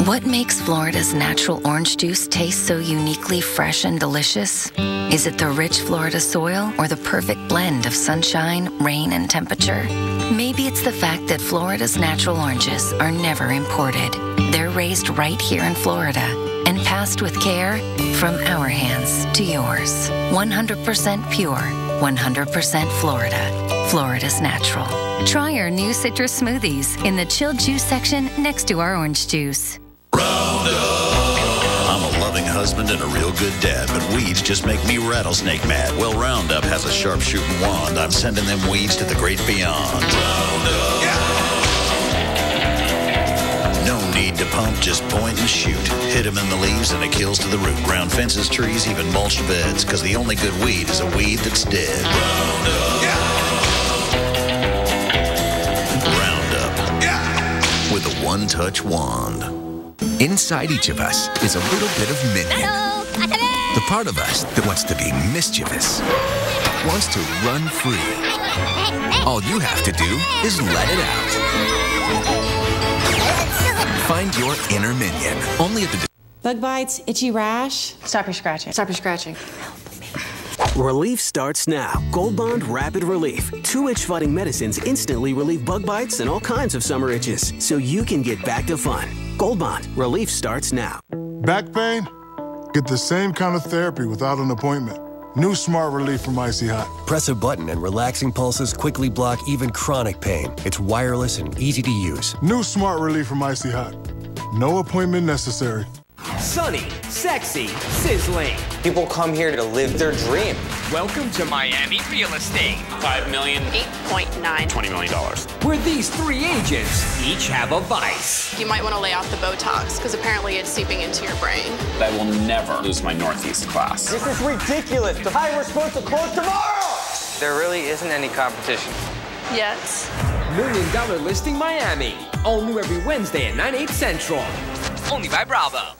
What makes Florida's natural orange juice taste so uniquely fresh and delicious? Is it the rich Florida soil or the perfect blend of sunshine, rain, and temperature? Maybe it's the fact that Florida's natural oranges are never imported. They're raised right here in Florida and passed with care from our hands to yours. 100% pure, 100% Florida. Florida's natural. Try our new citrus smoothies in the chilled juice section next to our orange juice. I'm a loving husband and a real good dad, but weeds just make me rattlesnake mad. Well, Roundup has a sharp-shooting wand. I'm sending them weeds to the great beyond. Roundup. Yeah. No need to pump, just point and shoot. Hit them in the leaves and it kills to the root. Ground fences, trees, even mulched beds, because the only good weed is a weed that's dead. Roundup. Yeah. Roundup. Yeah. With a one-touch wand. Inside each of us is a little bit of Minion. The part of us that wants to be mischievous, wants to run free. All you have to do is let it out. Find your inner Minion. Only at the... Bug bites, itchy rash. Stop your scratching. Stop your scratching. Relief starts now. Gold Bond Rapid Relief. 2 itch-fighting medicines instantly relieve bug bites and all kinds of summer itches, so you can get back to fun. Gold Bond. Relief starts now. Back pain? Get the same kind of therapy without an appointment. New Smart Relief from Icy Hot. Press a button and relaxing pulses quickly block even chronic pain. It's wireless and easy to use. New Smart Relief from Icy Hot. No appointment necessary. Sunny, sexy, sizzling. People come here to live their dream. Welcome to Miami Real Estate. $5 million. 8.9. $20 million. Where these 3 agents each have a vice. You might want to lay off the Botox, because apparently it's seeping into your brain. I will never lose my Northeast class. This is ridiculous. The high we're supposed to close tomorrow. There really isn't any competition. Yes. $1 Million Listing Miami. All new every Wednesday at 9/8 Central. Only by Bravo.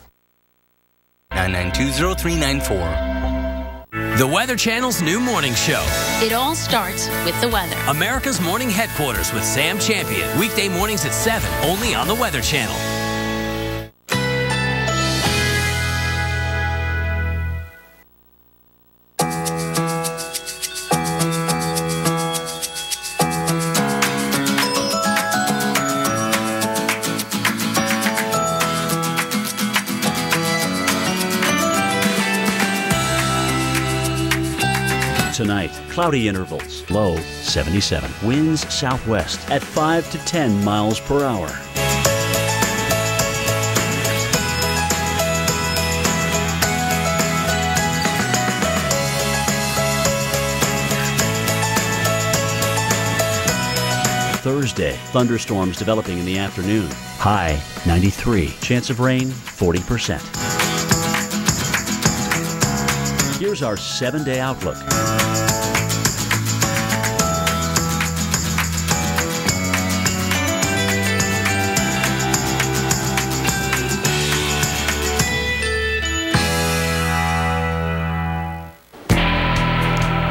9920394. The Weather Channel's new morning show. It all starts with the weather. America's morning headquarters with Sam Champion. Weekday mornings at 7, only on the Weather Channel. Tonight, cloudy intervals, low 77. Winds southwest at 5 to 10 miles per hour. Thursday, thunderstorms developing in the afternoon. High 93. Chance of rain 40%. Here's our 7-day outlook.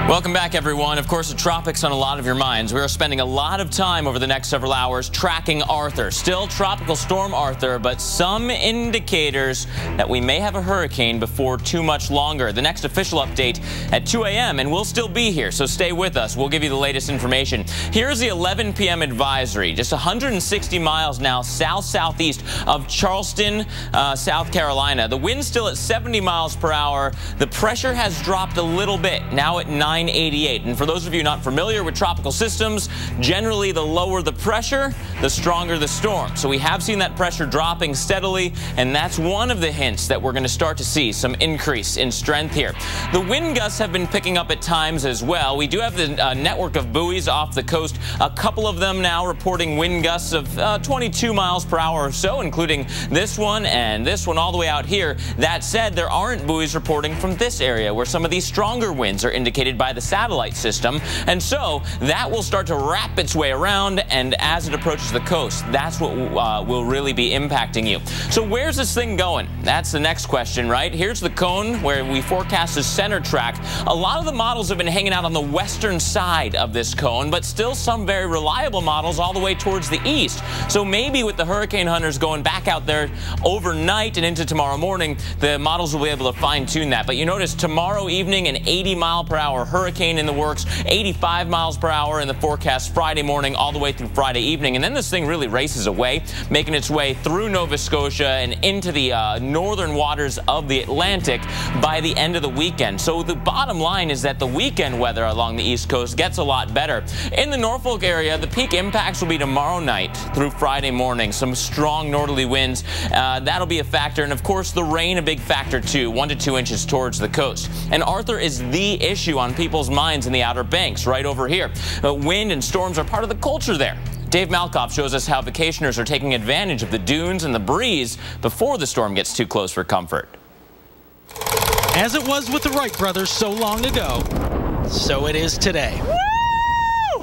Welcome back, everyone. Of course, the tropics on a lot of your minds. We are spending a lot of time over the next several hours tracking Arthur. Still Tropical Storm Arthur, but some indicators that we may have a hurricane before too much longer. The next official update at 2 a.m., and we'll still be here, so stay with us. We'll give you the latest information. Here's the 11 p.m. advisory. Just 160 miles now south-southeast of Charleston, South Carolina. The wind's still at 70 miles per hour. The pressure has dropped a little bit, now at 988. And for those of you not familiar with tropical systems, generally the lower the pressure, the stronger the storm. So we have seen that pressure dropping steadily, and that's one of the hints that we're going to start to see some increase in strength here. The wind gusts have been picking up at times as well. We do have the network of buoys off the coast, a couple of them now reporting wind gusts of 22 miles per hour or so, including this one and this one all the way out here. That said, there aren't buoys reporting from this area where some of these stronger winds are indicated by by the satellite system. And so that will start to wrap its way around, and as it approaches the coast, that's what will really be impacting you. So where's this thing going? That's the next question, right? Here's the cone where we forecast the center track. A lot of the models have been hanging out on the western side of this cone, but still some very reliable models all the way towards the east. So maybe with the hurricane hunters going back out there overnight and into tomorrow morning, the models will be able to fine-tune that. But you notice tomorrow evening, an 80-mile-per-hour hurricane in the works, 85 miles per hour in the forecast Friday morning all the way through Friday evening. And then this thing really races away, making its way through Nova Scotia and into the northern waters of the Atlantic by the end of the weekend. So the bottom line is that the weekend weather along the East Coast gets a lot better. In the Norfolk area, the peak impacts will be tomorrow night through Friday morning. Some strong northerly winds. That'll be a factor. And of course, the rain a big factor too, 1 to 2 inches towards the coast. And Arthur is the issue on people's minds in the Outer Banks right over here. Wind and storms are part of the culture there. Dave Malkoff shows us how vacationers are taking advantage of the dunes and the breeze before the storm gets too close for comfort. As it was with the Wright brothers so long ago, so it is today.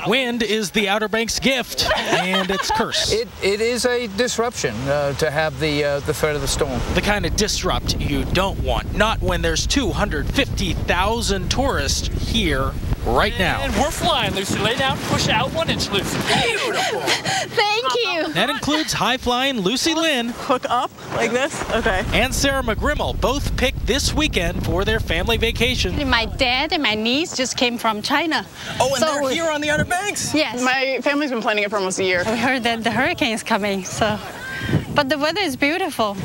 Wind is the Outer Banks' gift, and its curse. It is a disruption to have the threat of the storm. The kind of disrupt you don't want. Not when there's 250,000 tourists here right now. And we're flying, Lucy. Lay down, push out 1 inch, Lucy. Beautiful. Thank you. That includes high-flying Lucy Lynn. Hook up like this? Okay. And Sarah McGrimmel both picked this weekend for their family vacation. My dad and my niece just came from China. Oh, and they're here on the Outer Banks? Yes. My family's been planning it for almost a year. We heard that the hurricane is coming, so. But the weather is beautiful.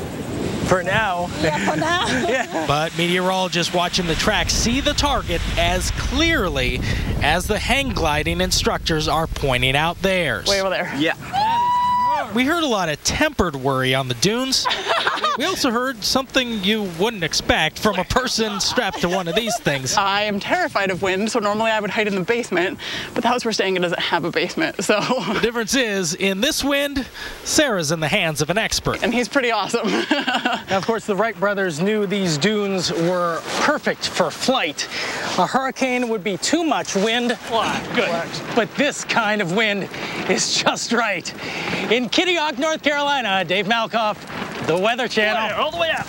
For now. Yeah, for now. Yeah. But meteorologists watching the track see the target as clearly as the hang gliding instructors are pointing out theirs. Way over there. Yeah. We heard a lot of tempered worry on the dunes. We also heard something you wouldn't expect from a person strapped to one of these things. I am terrified of wind, so normally I would hide in the basement, but the house we're staying in doesn't have a basement, so. The difference is, in this wind, Sarah's in the hands of an expert. And he's pretty awesome. Now, of course, the Wright brothers knew these dunes were perfect for flight. A hurricane would be too much wind. Good. But this kind of wind is just right. In Kitty Hawk, North Carolina, Dave Malkoff, the Weather Channel. All the way up.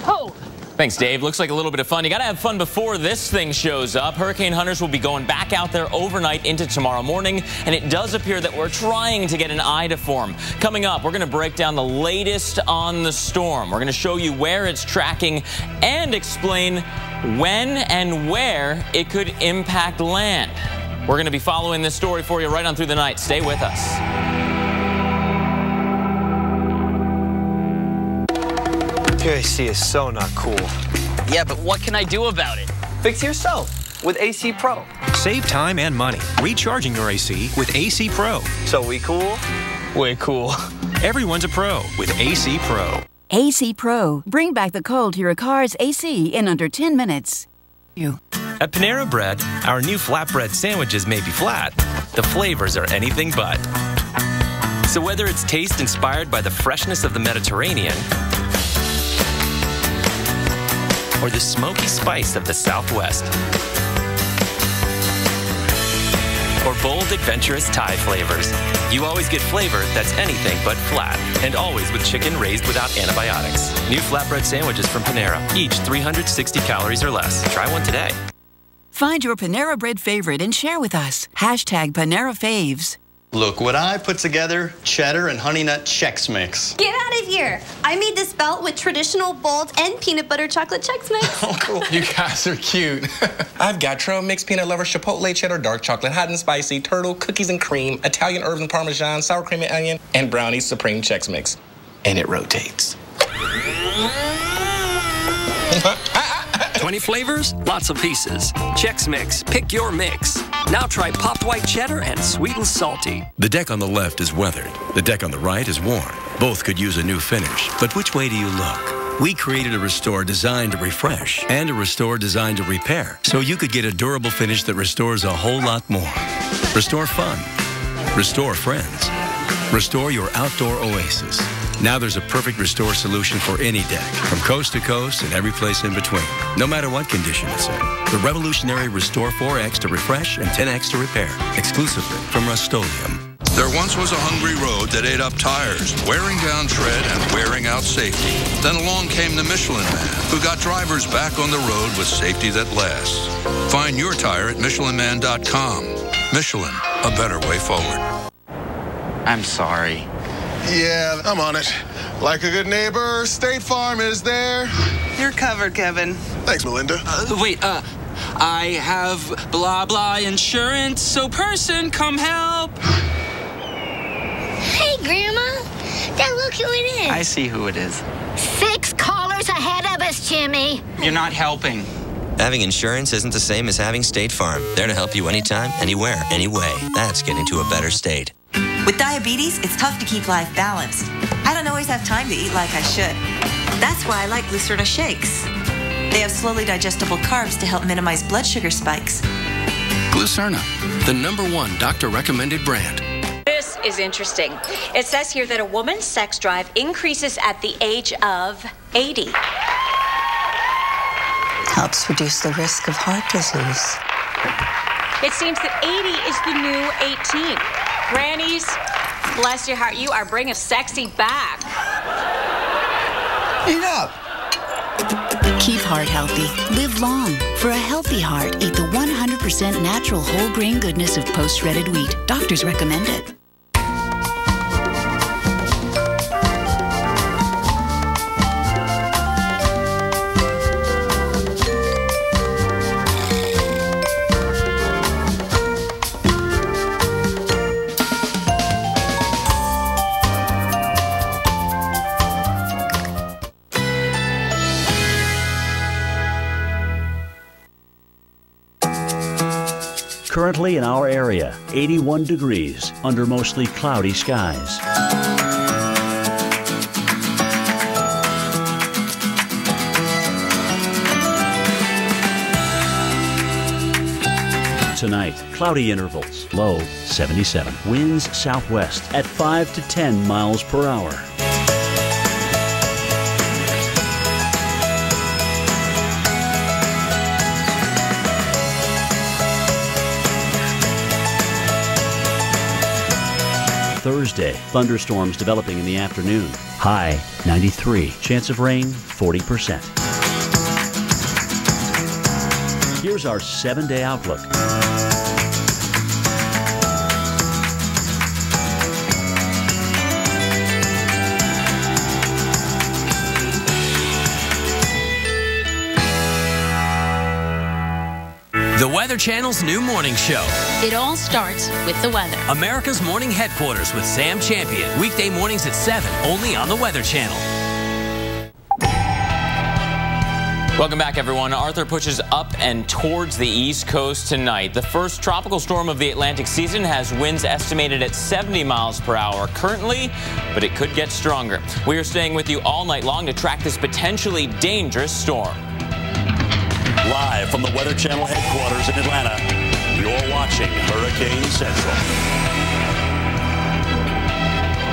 Oh. Thanks, Dave. Looks like a little bit of fun. You got to have fun before this thing shows up. Hurricane hunters will be going back out there overnight into tomorrow morning, and it does appear that we're trying to get an eye to form. Coming up, we're going to break down the latest on the storm. We're going to show you where it's tracking and explain when and where it could impact land. We're going to be following this story for you right on through the night. Stay with us. Your AC is so not cool. Yeah, but what can I do about it? Fix it yourself with AC Pro. Save time and money recharging your AC with AC Pro. So we cool? Way cool. Everyone's a pro with AC Pro. AC Pro. Bring back the cold to your car's AC in under 10 minutes. At Panera Bread, our new flatbread sandwiches may be flat. The flavors are anything but. So whether it's taste inspired by the freshness of the Mediterranean or the smoky spice of the Southwest, or bold, adventurous Thai flavors, you always get flavor that's anything but flat, and always with chicken raised without antibiotics. New flatbread sandwiches from Panera, each 360 calories or less. Try one today. Find your Panera Bread favorite and share with us. Hashtag Panera Faves. Look what I put together, cheddar and honey nut Chex Mix. Get out of here. I made this belt with traditional bold and peanut butter chocolate Chex Mix. Oh, cool. You guys are cute. I've got trail mix, peanut lover, chipotle, cheddar, dark chocolate, hot and spicy, turtle, cookies and cream, Italian herbs and Parmesan, sour cream and onion, and brownie supreme Chex Mix. And it rotates. 20 flavors, lots of pieces. Chex Mix, pick your mix. Now try popped white cheddar and sweet and salty. The deck on the left is weathered. The deck on the right is worn. Both could use a new finish. But which way do you look? We created a Restore designed to refresh and a Restore designed to repair, so you could get a durable finish that restores a whole lot more. Restore fun. Restore friends. Restore your outdoor oasis. Now there's a perfect restore solution for any deck, from coast to coast and every place in between, no matter what condition it's in. The revolutionary Restore 4X to refresh and 10X to repair, exclusively from Rust-Oleum. There once was a hungry road that ate up tires, wearing down tread and wearing out safety. Then along came the Michelin Man, who got drivers back on the road with safety that lasts. Find your tire at MichelinMan.com. Michelin, a better way forward. I'm sorry. Yeah, I'm on it. Like a good neighbor, State Farm is there. You're covered, Kevin. Thanks, Melinda. I have blah blah insurance, so person, come help. Hey, Grandma. Dad, look who it is. I see who it is. 6 callers ahead of us, Jimmy. You're not helping. Having insurance isn't the same as having State Farm. There to help you anytime, anywhere, anyway. That's getting to a better state. With diabetes, it's tough to keep life balanced. I don't always have time to eat like I should. That's why I like Glucerna shakes. They have slowly digestible carbs to help minimize blood sugar spikes. Glucerna, the #1 doctor-recommended brand. This is interesting. It says here that a woman's sex drive increases at the age of 80. Helps reduce the risk of heart disease. It seems that 80 is the new 18. Grannies, bless your heart, you are bringing sexy back. Eat up. Keep heart healthy. Live long. For a healthy heart, eat the 100% natural whole grain goodness of post-shredded wheat. Doctors recommend it. Currently in our area, 81 degrees under mostly cloudy skies. Tonight, cloudy intervals, low 77. Winds southwest at 5 to 10 miles per hour. Thursday, thunderstorms developing in the afternoon. High 93. Chance of rain 40%. Here's our 7-day outlook. The Weather Channel's new morning show. It all starts with the weather. America's morning headquarters with Sam Champion. Weekday mornings at 7, only on the Weather Channel. Welcome back, everyone. Arthur pushes up and towards the East Coast tonight. The first tropical storm of the Atlantic season has winds estimated at 70 miles per hour currently, but it could get stronger. We are staying with you all night long to track this potentially dangerous storm. Live from the Weather Channel headquarters in Atlanta, you're watching Hurricane Central.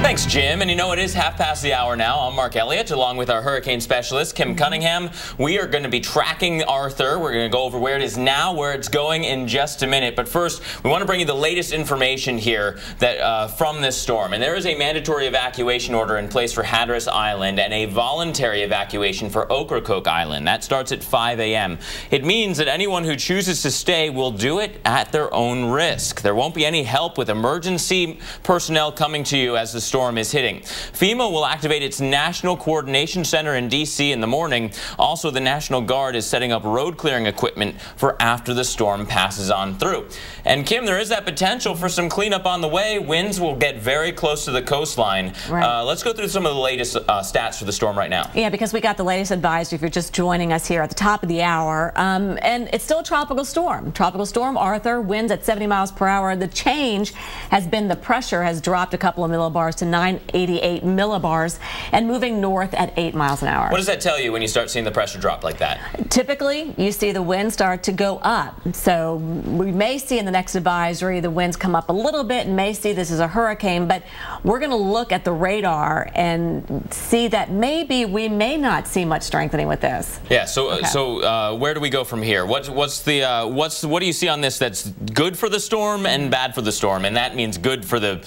Thanks, Jim. And you know, it is half past the hour now. I'm Mark Elliott, along with our hurricane specialist, Kim Cunningham. We are going to be tracking Arthur. We're going to go over where it is now, where it's going in just a minute. But first, we want to bring you the latest information here that from this storm. And there is a mandatory evacuation order in place for Hatteras Island and a voluntary evacuation for Ocracoke Island. That starts at 5 a.m. It means that anyone who chooses to stay will do it at their own risk. There won't be any help with emergency personnel coming to you as the storm is hitting. FEMA will activate its National Coordination Center in D.C. in the morning. Also, the National Guard is setting up road clearing equipment for after the storm passes on through. And Kim, there is that potential for some cleanup on the way. Winds will get very close to the coastline. Right. Let's go through some of the latest stats for the storm right now. Yeah, because we got the latest advisory if you're just joining us here at the top of the hour. And it's still a tropical storm. Tropical storm Arthur, winds at 70 miles per hour. The change has been the pressure has dropped a couple of millibars to 988 millibars and moving north at 8 miles an hour. What does that tell you when you start seeing the pressure drop like that? Typically, you see the wind start to go up. So we may see in the next advisory the winds come up a little bit and may see this as a hurricane, but we're going to look at the radar and see that maybe we may not see much strengthening with this. Yeah, so where do we go from here? What do you see on this that's good for the storm and bad for the storm? And that means good for the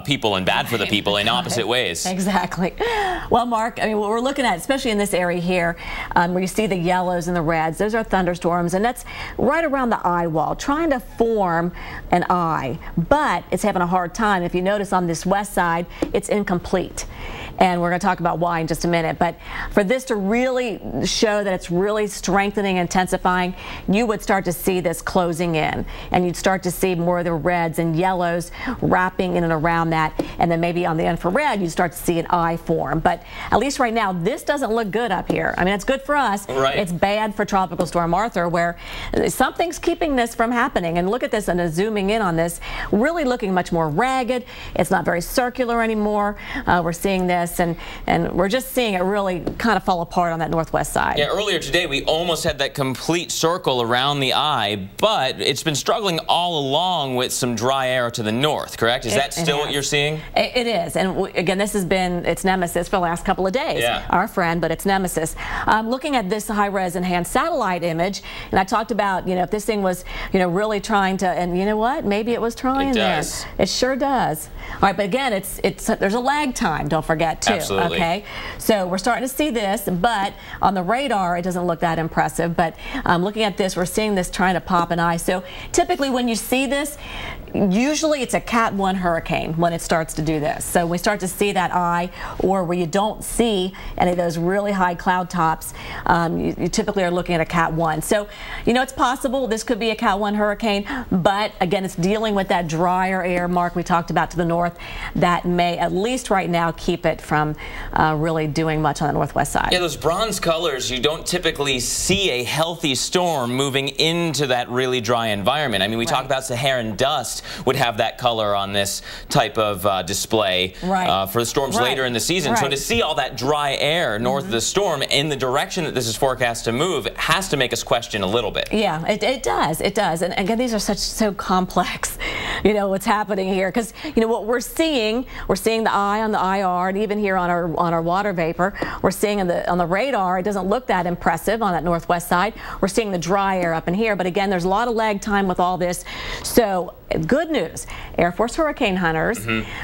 people and bad for the people in opposite ways. Exactly. Well, Mark, I mean, what we're looking at, especially in this area here, where you see the yellows and the reds, those are thunderstorms, and that's right around the eye wall, trying to form an eye, but it's having a hard time. If you notice on this west side, it's incomplete. And we're going to talk about why in just a minute. But for this to really show that it's really strengthening, intensifying, you would start to see this closing in. And you'd start to see more of the reds and yellows wrapping in and around that. And then maybe on the infrared, you start to see an eye form. But at least right now, this doesn't look good up here. I mean, it's good for us. Right. It's bad for Tropical Storm Arthur, where something's keeping this from happening. And look at this, and zooming in on this, really looking much more ragged. It's not very circular anymore. We're seeing this. And we're just seeing it really kind of fall apart on that northwest side. Yeah, earlier today we almost had that complete circle around the eye, but it's been struggling all along with some dry air to the north, correct? Is that still what you're seeing? It is, and again, this has been its nemesis for the last couple of days. Yeah. Our friend, but its nemesis. Looking at this high-res enhanced satellite image, and I talked about, you know, if this thing was, you know, really trying to, and you know what? Maybe it was trying there. It sure does. All right, but again, there's a lag time, don't forget. Too, absolutely. Okay, so we're starting to see this, but on the radar it doesn't look that impressive. But looking at this, we're seeing this trying to pop an eye. So typically when you see this, usually it's a Cat 1 hurricane when it starts to do this. So we start to see that eye, or where you don't see any of those really high cloud tops, you typically are looking at a Cat 1. So, you know, it's possible this could be a Cat 1 hurricane, but again, it's dealing with that drier air, Mark, we talked about to the north, that may, at least right now, keep it from really doing much on the northwest side. Yeah, those bronze colors, you don't typically see a healthy storm moving into that really dry environment. I mean, we talk about Saharan dust would have that color on this type of display for the storms later in the season. So to see all that dry air north of the storm in the direction that this is forecast to move has to make us question a little bit. Yeah, it does. It does. And again, these are so complex, you know, what's happening here. Because, you know, what we're seeing the eye on the IR, and even here on our water vapor, we're seeing on the radar, it doesn't look that impressive on that northwest side. We're seeing the dry air up in here, but again, there's a lot of lag time with all this. So good news, Air Force hurricane hunters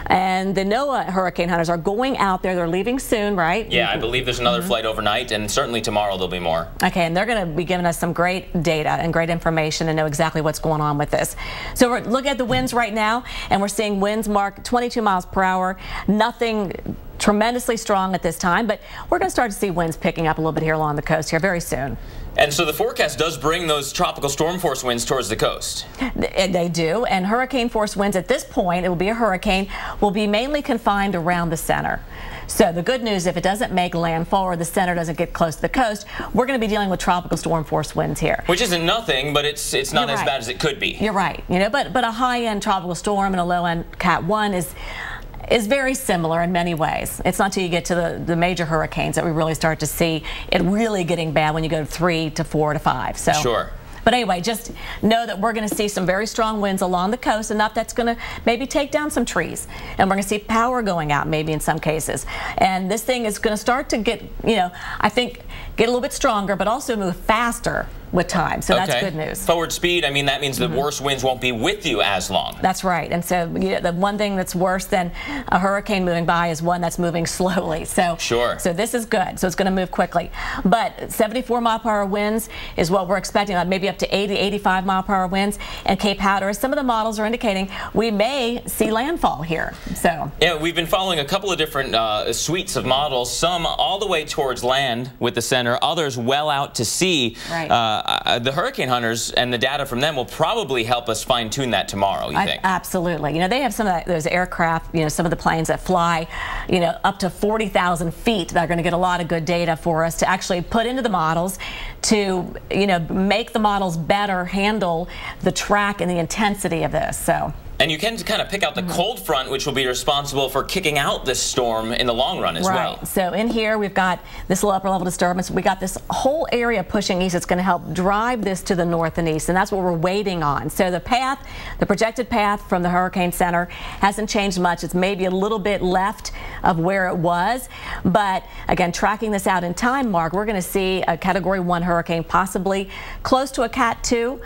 and the NOAA hurricane hunters are going out there. They're leaving soon, right? Yeah, I believe there's another flight overnight, and certainly tomorrow there'll be more. Okay, and they're going to be giving us some great data and great information and know exactly what's going on with this. So we're looking at the winds right now, and we're seeing winds mark 22 miles per hour. Nothing tremendously strong at this time, but we're going to start to see winds picking up a little bit here along the coast here very soon. And so the forecast does bring those tropical storm force winds towards the coast. They do, and hurricane force winds at this point, it will be a hurricane, will be mainly confined around the center. So the good news, if it doesn't make landfall or the center doesn't get close to the coast, we're going to be dealing with tropical storm force winds here. Which isn't nothing, but it's not as bad as it could be. You're right. You know, but a high-end tropical storm and a low-end Cat 1 is very similar in many ways. It's not until you get to the major hurricanes that we really start to see it really getting bad when you go to 3 to 4 to 5. So. Sure. But anyway, just know that we're going to see some very strong winds along the coast, enough that's going to maybe take down some trees. And we're going to see power going out maybe in some cases. And this thing is going to start to get, you know, I think get a little bit stronger, but also move faster with time. So that's good news. Forward speed, I mean, that means the worst winds won't be with you as long. That's right. And so the one thing that's worse than a hurricane moving by is one that's moving slowly. So so this is good. So it's going to move quickly. But 74 mile per hour winds is what we're expecting, maybe up to 80, 85 mile per hour winds. And Cape Hatteras, some of the models are indicating we may see landfall here. So yeah, we've been following a couple of different suites of models, some all the way towards land with the center, others well out to sea. Right. The hurricane hunters and the data from them will probably help us fine-tune that tomorrow, you think? Absolutely. You know, they have some of those aircraft, you know, some of the planes that fly, you know, up to 40,000 feet. They're going to get a lot of good data for us to actually put into the models to, you know, make the models better handle the track and the intensity of this. So And you can kind of pick out the cold front, which will be responsible for kicking out this storm in the long run as well. Right. So in here, we've got this little upper level disturbance. We got this whole area pushing east. It's going to help drive this to the north and east, and that's what we're waiting on. So the path, the projected path from the hurricane center hasn't changed much. It's maybe a little bit left of where it was. But again, tracking this out in time, Mark, we're going to see a Category 1 hurricane, possibly close to a Cat 2.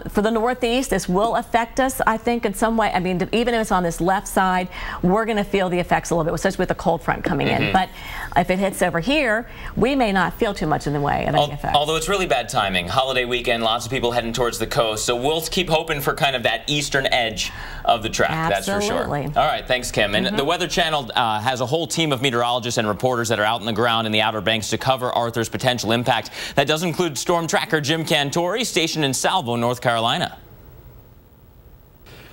For the northeast, this will affect us, I think, in some way. I mean, even if it's on this left side, we're going to feel the effects a little bit, especially with the cold front coming in. But if it hits over here, we may not feel too much in the way of any effects. Although it's really bad timing. Holiday weekend, lots of people heading towards the coast. So we'll keep hoping for kind of that eastern edge of the track. Absolutely. That's for sure. All right, thanks, Kim. And the Weather Channel has a whole team of meteorologists and reporters that are out on the ground in the Outer Banks to cover Arthur's potential impact. That does include storm tracker Jim Cantori, stationed in Salvo, North Carolina.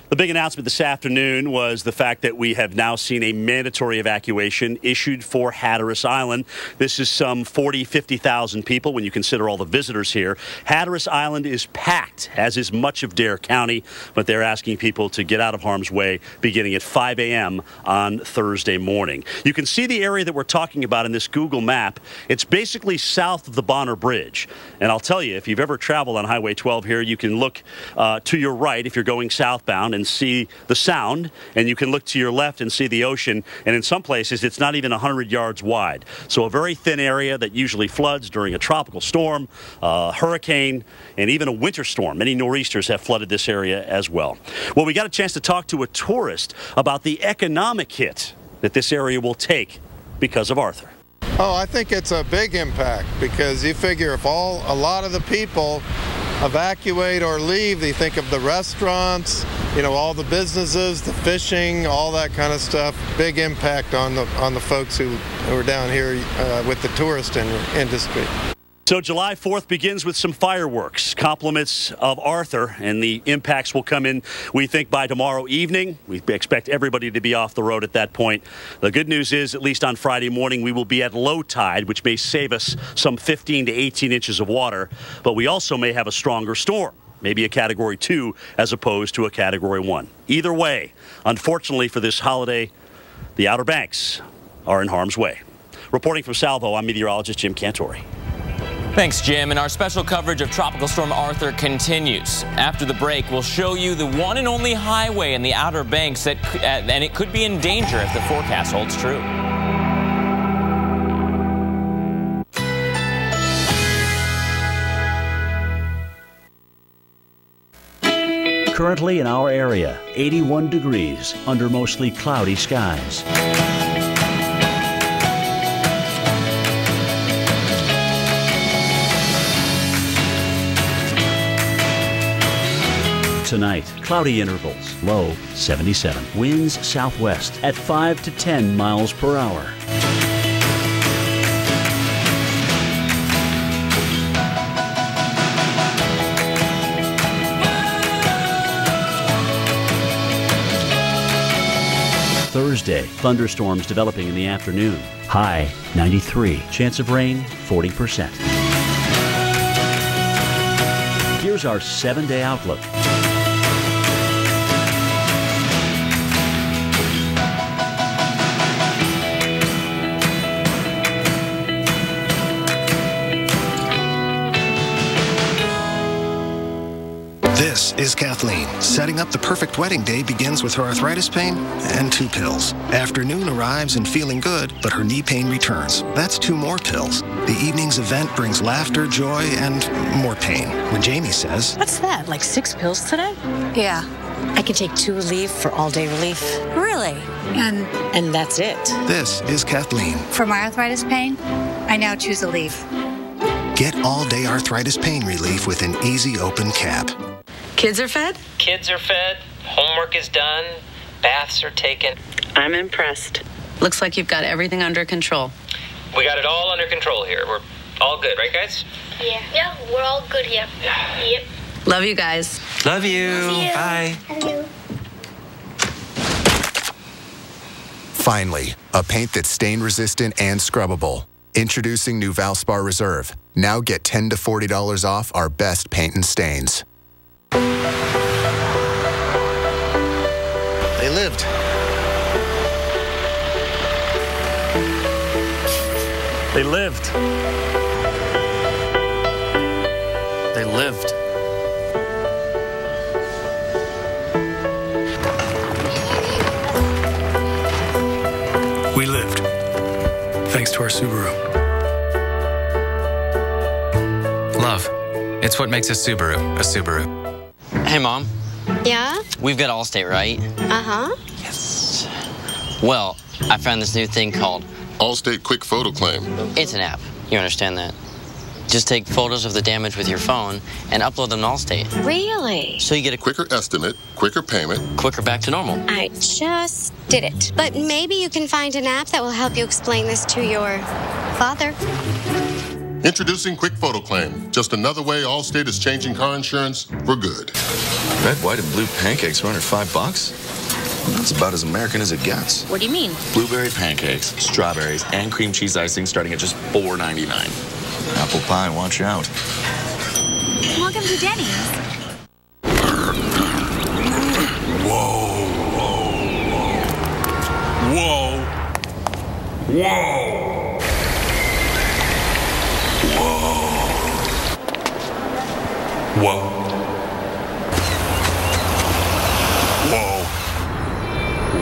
The big announcement this afternoon was the fact that we have now seen a mandatory evacuation issued for Hatteras Island. This is some 50,000 people when you consider all the visitors here. Hatteras Island is packed, as is much of Dare County, but they're asking people to get out of harm's way beginning at 5 a.m. on Thursday morning. You can see the area that we're talking about in this Google map. It's basically south of the Bonner Bridge. And I'll tell you, if you've ever traveled on Highway 12 here, you can look to your right if you're going southbound and see the sound, and you can look to your left and see the ocean, and in some places it's not even 100 yards wide. So a very thin area that usually floods during a tropical storm, hurricane, and even a winter storm. Many nor'easters have flooded this area as well. Well, we got a chance to talk to a tourist about the economic hit that this area will take because of Arthur. Oh, I think it's a big impact, because you figure if a lot of the people evacuate or leave, they think of the restaurants, you know, all the businesses, the fishing, all that kind of stuff. Big impact on the folks who are down here with the tourist industry. So July 4th begins with some fireworks, compliments of Arthur, and the impacts will come in, we think, by tomorrow evening. We expect everybody to be off the road at that point. The good news is, at least on Friday morning, we will be at low tide, which may save us some 15 to 18 inches of water, but we also may have a stronger storm, maybe a Category 2 as opposed to a Category 1. Either way, unfortunately for this holiday, the Outer Banks are in harm's way. Reporting from Salvo, I'm meteorologist Jim Cantori. Thanks, Jim. And our special coverage of Tropical Storm Arthur continues. After the break, we'll show you the one and only highway in the Outer Banks and it could be in danger if the forecast holds true. Currently in our area, 81 degrees under mostly cloudy skies. Tonight, cloudy intervals, low 77. Winds southwest at 5 to 10 miles per hour. Thursday, thunderstorms developing in the afternoon. High 93. Chance of rain 40%. Here's our 7-day outlook. This is Kathleen. Setting up the perfect wedding day begins with her arthritis pain and 2 pills. Afternoon arrives and feeling good, but her knee pain returns. That's 2 more pills. The evening's event brings laughter, joy, and more pain. When Jamie says, "What's that, like 6 pills today?" Yeah. I can take 2 Aleve for all-day relief. Really? And that's it. This is Kathleen. For my arthritis pain, I now choose Aleve. Get all-day arthritis pain relief with an easy open cap. Kids are fed? Kids are fed, homework is done, baths are taken. I'm impressed. Looks like you've got everything under control. We got it all under control here. We're all good, right, guys? Yeah. Yeah, we're all good here. Yep. Love you guys. Love you. Love you. Bye. Love you. Finally, a paint that's stain-resistant and scrubbable. Introducing new Valspar Reserve. Now get $10 to $40 off our best paint and stains. They lived. They lived. They lived. We lived. Thanks to our Subaru. Love. It's what makes a Subaru a Subaru. Hey, Mom. Yeah? We've got Allstate, right? Uh-huh. Yes. Well, I found this new thing called Allstate Quick Photo Claim. It's an app. You understand that? Just take photos of the damage with your phone and upload them to Allstate. Really? So you get a quicker estimate, quicker payment, quicker back to normal. I just did it. But maybe you can find an app that will help you explain this to your father. Introducing Quick Photo Claim. Just another way Allstate is changing car insurance for good. Red, white, and blue pancakes for under $5? That's about as American as it gets. What do you mean? Blueberry pancakes, strawberries, and cream cheese icing starting at just $4.99. Apple pie, watch out. Welcome to Denny's. Whoa. Whoa. Whoa. Whoa. Whoa.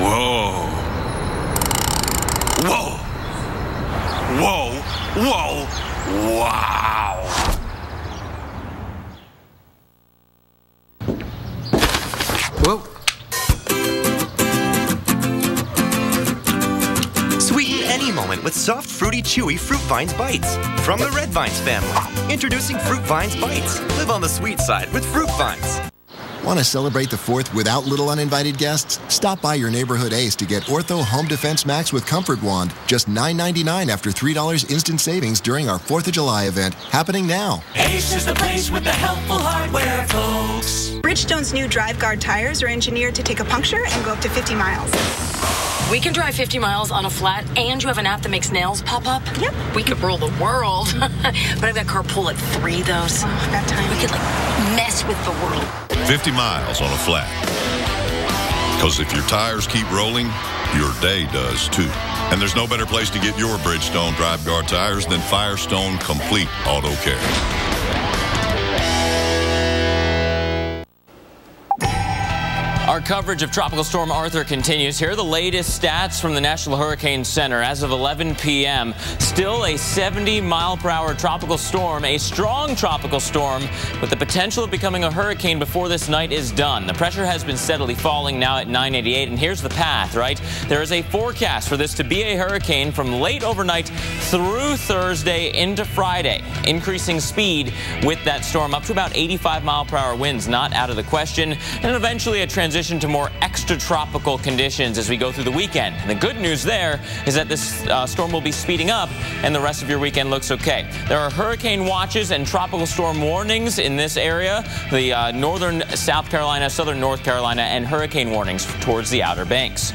Whoa. Whoa. Whoa. Whoa. Wow. Whoa. Sweeten any moment with soft, fruity, chewy Fruit Vines Bites from the Red Vines family. Introducing Fruit Vines Bites. Live on the sweet side with Fruit Vines. Want to celebrate the 4th without little uninvited guests? Stop by your neighborhood Ace to get Ortho Home Defense Max with Comfort Wand. Just $9.99 after $3 instant savings during our 4th of July event, happening now. Ace is the place with the helpful hardware, folks. Bridgestone's new Drive Guard tires are engineered to take a puncture and go up to 50 miles. We can drive 50 miles on a flat, and you have an app that makes nails pop up? Yep. We could rule the world. But I've got carpool at 3, though, so that time. We could, mess with the world. 50 miles on a flat. Because if your tires keep rolling, your day does too. And there's no better place to get your Bridgestone Drive Guard tires than Firestone Complete Auto Care. Our coverage of Tropical Storm Arthur continues. Here are the latest stats from the National Hurricane Center. As of 11 p.m., still a 70-mile-per-hour tropical storm, a strong tropical storm with the potential of becoming a hurricane before this night is done. The pressure has been steadily falling, now at 988, and here's the path, right? There is a forecast for this to be a hurricane from late overnight through Thursday into Friday, increasing speed with that storm up to about 85-mile-per-hour winds, not out of the question, and eventually a transition to more extratropical conditions as we go through the weekend. And the good news there is that this storm will be speeding up and the rest of your weekend looks okay. There are hurricane watches and tropical storm warnings in this area, the northern South Carolina, southern North Carolina, and hurricane warnings towards the Outer Banks.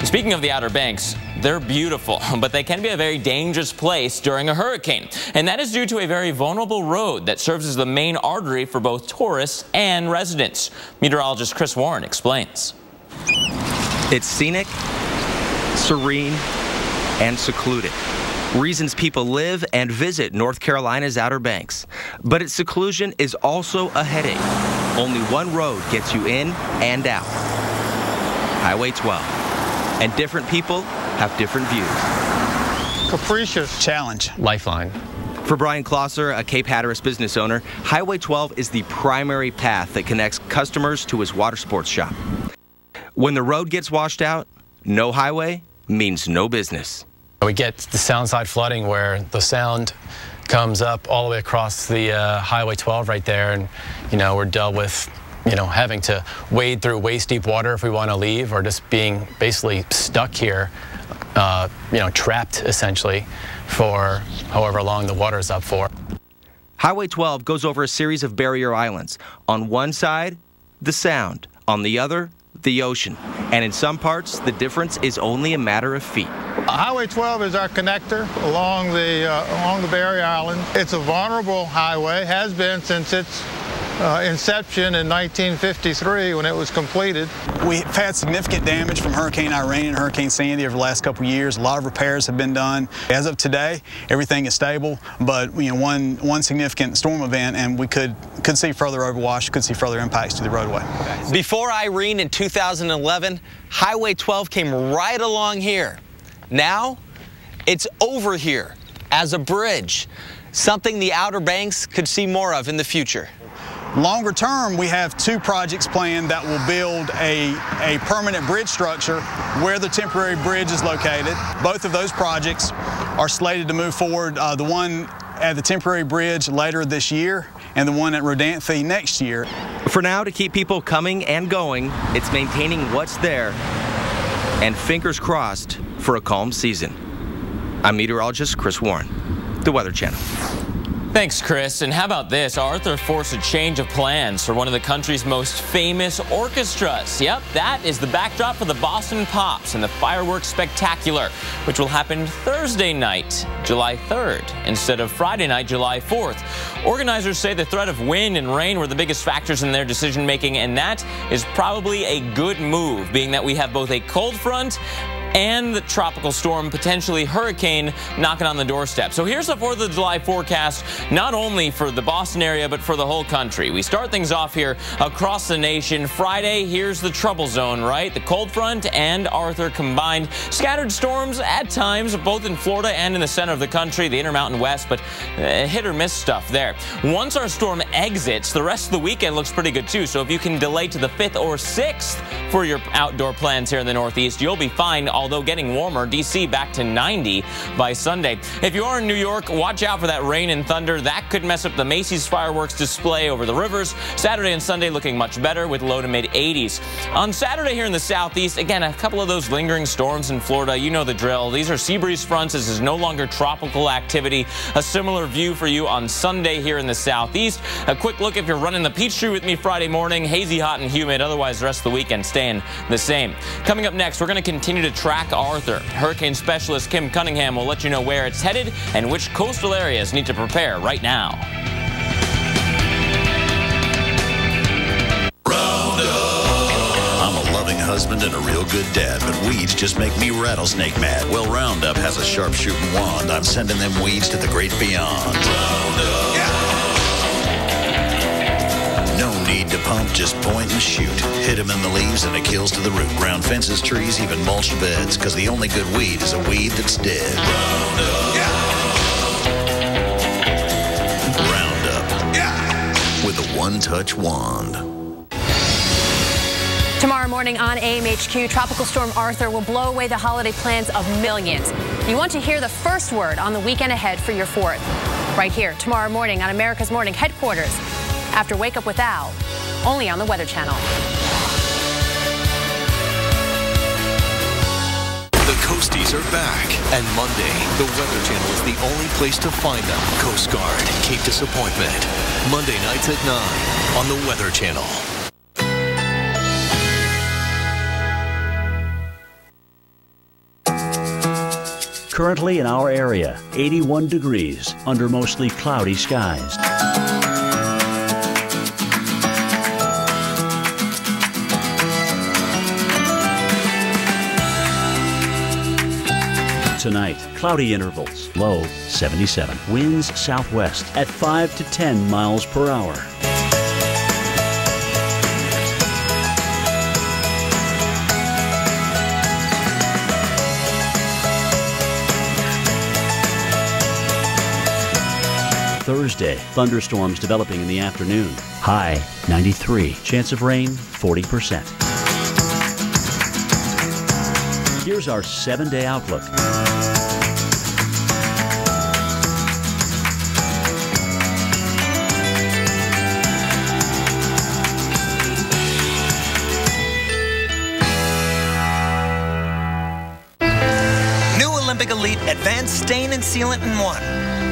Speaking of the Outer Banks, they're beautiful, but they can be a very dangerous place during a hurricane. And that is due to a very vulnerable road that serves as the main artery for both tourists and residents. Meteorologist Chris Warren explains. It's scenic, serene, and secluded. Reasons people live and visit North Carolina's Outer Banks. But its seclusion is also a headache. Only one road gets you in and out. Highway 12. And different people have different views. Capricious. Challenge. Lifeline. For Brian Klosser, a Cape Hatteras business owner, Highway 12 is the primary path that connects customers to his water sports shop. When the road gets washed out, no highway means no business. We get the sound side flooding where the sound comes up all the way across the Highway 12 right there, and we're dealt with having to wade through waist-deep water if we want to leave, or just being basically stuck here, trapped essentially for however long the water's up for. Highway 12 goes over a series of barrier islands. On one side, the sound. On the other, the ocean. And in some parts, the difference is only a matter of feet. Highway 12 is our connector along the barrier island. It's a vulnerable highway, has been since its inception in 1953 when it was completed. We've had significant damage from Hurricane Irene and Hurricane Sandy over the last couple of years. A lot of repairs have been done. As of today, everything is stable, but one significant storm event, and we could see further overwash, could see further impacts to the roadway. Before Irene in 2011, Highway 12 came right along here. Now, it's over here as a bridge, something the Outer Banks could see more of in the future. Longer term, we have 2 projects planned that will build a permanent bridge structure where the temporary bridge is located. Both of those projects are slated to move forward, the one at the temporary bridge later this year and the one at Rodanthe next year. For now, to keep people coming and going, it's maintaining what's there and fingers crossed for a calm season. I'm meteorologist Chris Warren, the Weather Channel. Thanks, Chris. And how about this? Arthur forced a change of plans for one of the country's most famous orchestras. Yep, that is the backdrop for the Boston Pops and the Fireworks Spectacular, which will happen Thursday night, July 3rd, instead of Friday night, July 4th. Organizers say the threat of wind and rain were the biggest factors in their decision-making, and that is probably a good move, being that we have both a cold front and the tropical storm, potentially hurricane, knocking on the doorstep. So here's the 4th of July forecast, not only for the Boston area, but for the whole country. We start things off here across the nation. Friday, here's the trouble zone, right? The cold front and Arthur combined. Scattered storms at times, both in Florida and in the center of the country, the Intermountain West, but hit or miss stuff there. Once our storm exits, the rest of the weekend looks pretty good too. So if you can delay to the 5th or 6th for your outdoor plans here in the Northeast, you'll be fine. Although getting warmer, D.C. back to 90 by Sunday. If you are in New York, watch out for that rain and thunder. That could mess up the Macy's fireworks display over the rivers. Saturday and Sunday looking much better with low to mid 80s. On Saturday here in the Southeast, again, a couple of those lingering storms in Florida. You know the drill. These are sea breeze fronts. This is no longer tropical activity. A similar view for you on Sunday here in the Southeast. A quick look if you're running the Peachtree with me Friday morning. Hazy, hot, and humid. Otherwise, the rest of the weekend staying the same. Coming up next, we're going to continue to track Arthur. Hurricane specialist Kim Cunningham will let you know where it's headed and which coastal areas need to prepare right now. I'm a loving husband and a real good dad, but weeds just make me rattlesnake mad. Well, Roundup has a sharpshooting wand. I'm sending them weeds to the great beyond. Roundup. Yeah. No need to pump, just point and shoot. Hit him in the leaves and it kills to the root. Round fences, trees, even mulched beds. Cause the only good weed is a weed that's dead. Roundup. Yeah. Roundup. Yeah. With a one-touch wand. Tomorrow morning on AMHQ, Tropical Storm Arthur will blow away the holiday plans of millions. You want to hear the first word on the weekend ahead for your 4th. Right here, tomorrow morning on America's Morning Headquarters. After Wake Up with Al, only on the Weather Channel. The Coasties are back. And Monday, the Weather Channel is the only place to find them. Coast Guard, Cape Disappointment. Monday nights at 9 on the Weather Channel. Currently in our area, 81 degrees under mostly cloudy skies. Tonight, cloudy intervals, low 77. Winds southwest at 5 to 10 miles per hour. Thursday, thunderstorms developing in the afternoon. High 93. Chance of rain 40%. Here's our 7-day outlook. New Olympic Elite Advanced Stain and Sealant in 1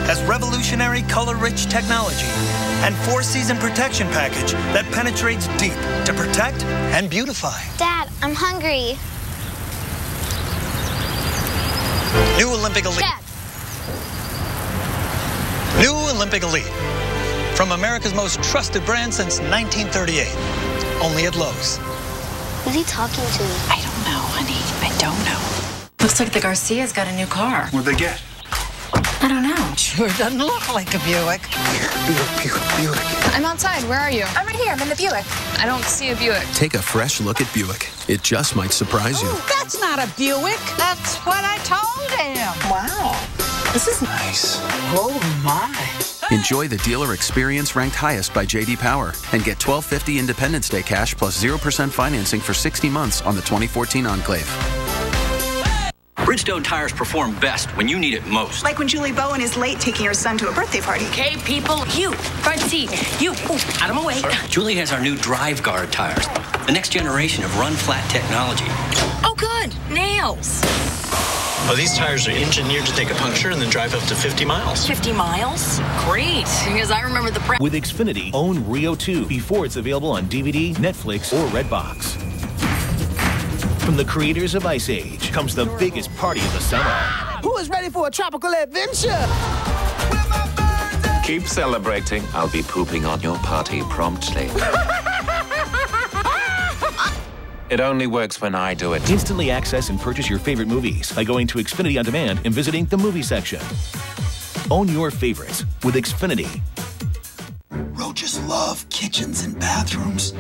has revolutionary color-rich technology and 4-season protection package that penetrates deep to protect and beautify. Dad, I'm hungry. New Olympic Elite. Dad. New Olympic Elite. From America's most trusted brand since 1938. Only at Lowe's. Who's he talking to? I don't know, honey. I don't know. Looks like the Garcia's got a new car. What'd they get? I don't know. Sure doesn't look like a Buick. I'm outside. Where are you? I'm right here. I'm in the Buick. I don't see a Buick. Take a fresh look at Buick. It just might surprise you. That's not a Buick. That's what I told him. Wow. This is nice. Oh, my. Enjoy the dealer experience ranked highest by J.D. Power and get $12.50 Independence Day cash plus 0% financing for 60 months on the 2014 Enclave. Bridgestone tires perform best when you need it most. Like when Julie Bowen is late taking her son to a birthday party. Okay, people, you, front seat, you, out of my way. Julie has our new Drive Guard tires, the next generation of run flat technology. Oh, good, nails. Oh, these tires are engineered to take a puncture and then drive up to 50 miles. 50 miles? Great, because I remember the With Xfinity, own Rio 2 before it's available on DVD, Netflix, or Redbox. From the creators of Ice Age comes the biggest party of the summer. Who is ready for a tropical adventure? Keep celebrating. I'll be pooping on your party promptly. It only works when I do it. Instantly access and purchase your favorite movies by going to Xfinity On Demand and visiting the movie section. Own your favorites with Xfinity. Roaches love kitchens and bathrooms.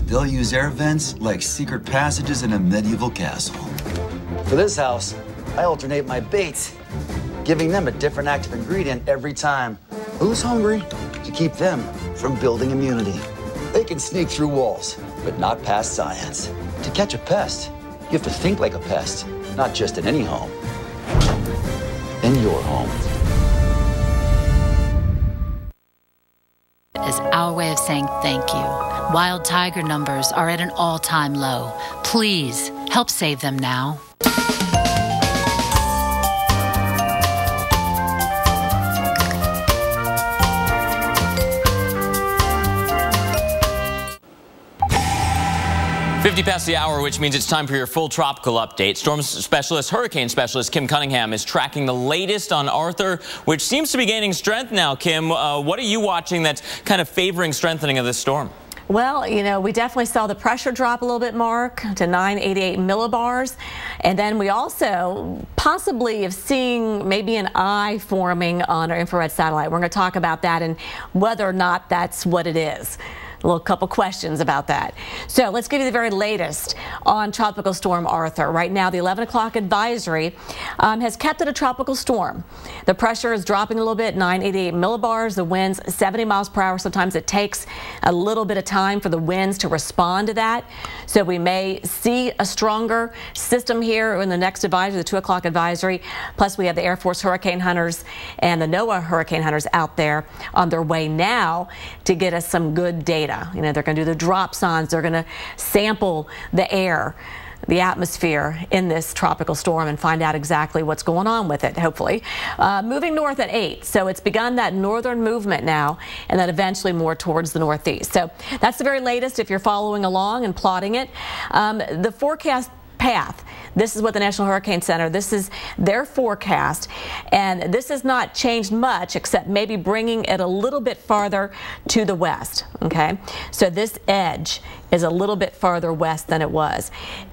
They'll use air vents like secret passages in a medieval castle. For this house, I alternate my baits, giving them a different active ingredient every time. Who's hungry? To keep them from building immunity. They can sneak through walls, but not past science. To catch a pest, you have to think like a pest, not just in any home, in your home. Is our way of saying thank you. Wild tiger numbers are at an all-time low. Please help save them now. 50 past the hour, which means it's time for your full tropical update. Storm specialist, hurricane specialist Kim Cunningham is tracking the latest on Arthur, which seems to be gaining strength now. Kim, what are you watching that's kind of favoring strengthening of this storm? Well, you know, we definitely saw the pressure drop a little bit, Mark, to 988 millibars. And then we also possibly have seen maybe an eye forming on our infrared satellite. We're going to talk about that and whether or not that's what it is. A little couple questions about that. So let's give you the very latest on Tropical Storm Arthur. Right now, the 11 o'clock advisory has kept it a tropical storm. The pressure is dropping a little bit, 988 millibars. The winds 70 miles per hour. Sometimes it takes a little bit of time for the winds to respond to that. So we may see a stronger system here in the next advisory, the 2 o'clock advisory. Plus, we have the Air Force Hurricane Hunters and the NOAA Hurricane Hunters out there on their way now to get us some good data. You know, they're going to do the drop signs. They're going to sample the air, the atmosphere in this tropical storm and find out exactly what's going on with it, hopefully. Moving north at 8. So it's begun that northern movement now and then eventually more towards the northeast. So that's the very latest if you're following along and plotting it. The forecast path. This is what the National Hurricane Center, this is their forecast, and this has not changed much except maybe bringing it a little bit farther to the west, okay? So this edge is a little bit farther west than it was.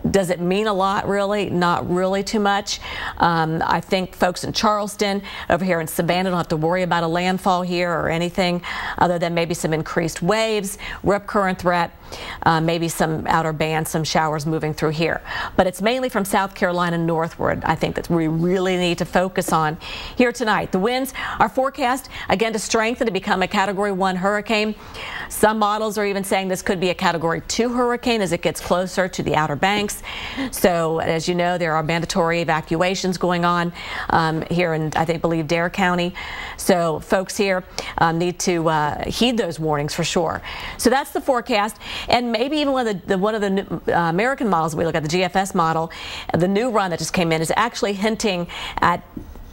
Does it mean a lot, really? Not really too much. I think folks in Charleston, over here in Savannah, don't have to worry about a landfall here or anything other than maybe some increased waves, rip current threat, maybe some outer bands, some showers moving through here. But it's mainly from South Carolina northward, I think, that we really need to focus on here tonight. The winds are forecast, again, to strengthen to become a Category 1 hurricane. Some models are even saying this could be a Category 2 hurricane as it gets closer to the Outer Banks. So, as you know, there are mandatory evacuations going on here in, I believe, Dare County. So folks here need to heed those warnings for sure. So that's the forecast. And maybe even one of the American models we look at, the GFS model, the new run that just came in is actually hinting at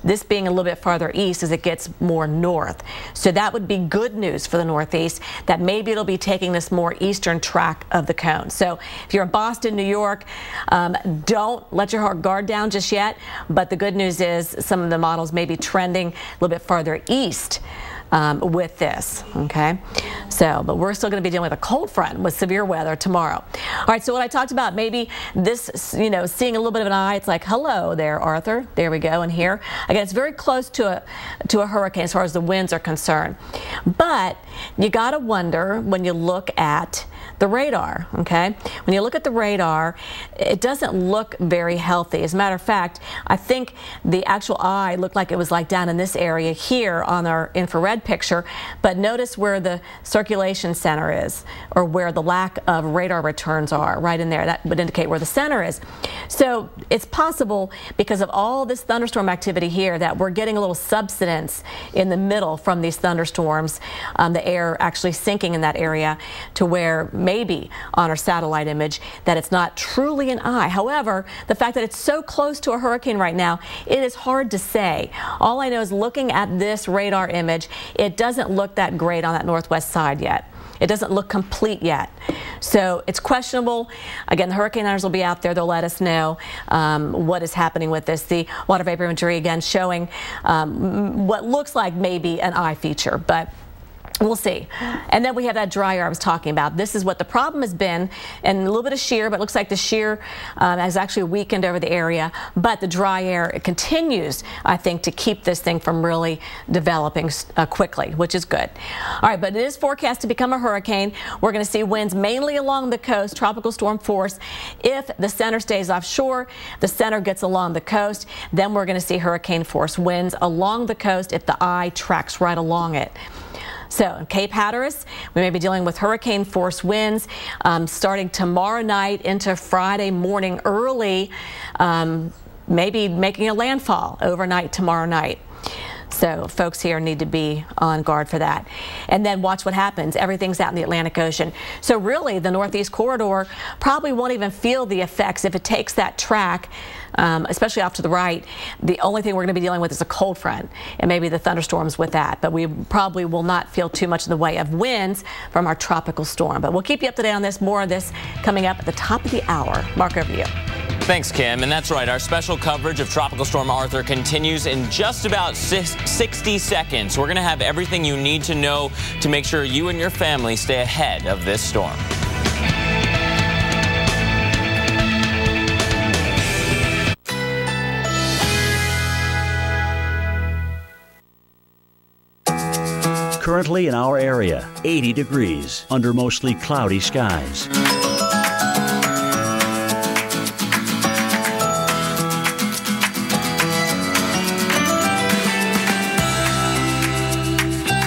this being a little bit farther east as it gets more north. So that would be good news for the Northeast, that maybe it'll be taking this more eastern track of the cone. So if you're in Boston, New York, don't let your guard down just yet. But the good news is some of the models may be trending a little bit farther east with this, okay? So, but we're still going to be dealing with a cold front with severe weather tomorrow. All right, so what I talked about, maybe this, you know, seeing a little bit of an eye, it's like, hello there, Arthur. There we go, and here. Again, it's very close to a hurricane as far as the winds are concerned. But you got to wonder when you look at the radar, okay? When you look at the radar, it doesn't look very healthy. As a matter of fact, I think the actual eye looked like it was like down in this area here on our infrared picture, but notice where the circulation center is, or where the lack of radar returns are, right in there. That would indicate where the center is. So it's possible, because of all this thunderstorm activity here, that we're getting a little subsidence in the middle from these thunderstorms, the air actually sinking in that area to where maybe on our satellite image that it's not truly an eye. However, the fact that it's so close to a hurricane right now, it is hard to say. All I know is looking at this radar image, it doesn't look that great on that northwest side yet. It doesn't look complete yet. So it's questionable. Again, the hurricane hunters will be out there. They'll let us know what is happening with this. The water vapor imagery, again, showing what looks like maybe an eye feature, but we'll see. And then we have that dry air I was talking about. This is what the problem has been, and a little bit of shear, but it looks like the shear has actually weakened over the area. But the dry air, it continues, I think, to keep this thing from really developing quickly, which is good. All right, but it is forecast to become a hurricane. We're going to see winds mainly along the coast, tropical storm force. If the center stays offshore, the center gets along the coast, then we're going to see hurricane force winds along the coast if the eye tracks right along it. So in Cape Hatteras, we may be dealing with hurricane force winds starting tomorrow night into Friday morning early, maybe making a landfall overnight tomorrow night. So folks here need to be on guard for that. And then watch what happens. Everything's out in the Atlantic Ocean. So really, the Northeast Corridor probably won't even feel the effects if it takes that track, especially off to the right. The only thing we're going to be dealing with is a cold front and maybe the thunderstorms with that. But we probably will not feel too much in the way of winds from our tropical storm. But we'll keep you up to date on this. More of this coming up at the top of the hour. Mark, over to you. Thanks, Kim. And that's right. Our special coverage of Tropical Storm Arthur continues in just about 60 seconds. We're going to have everything you need to know to make sure you and your family stay ahead of this storm. Currently in our area, 80 degrees under mostly cloudy skies.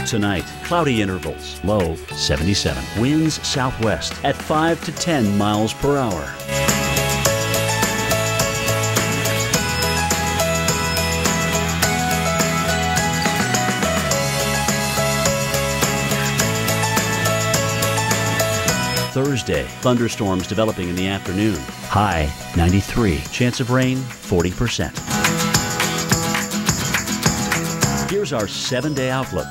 Tonight, cloudy intervals, low 77. Winds southwest at 5 to 10 miles per hour. Thursday, thunderstorms developing in the afternoon. High 93. Chance of rain 40%. Here's our 7-day outlook.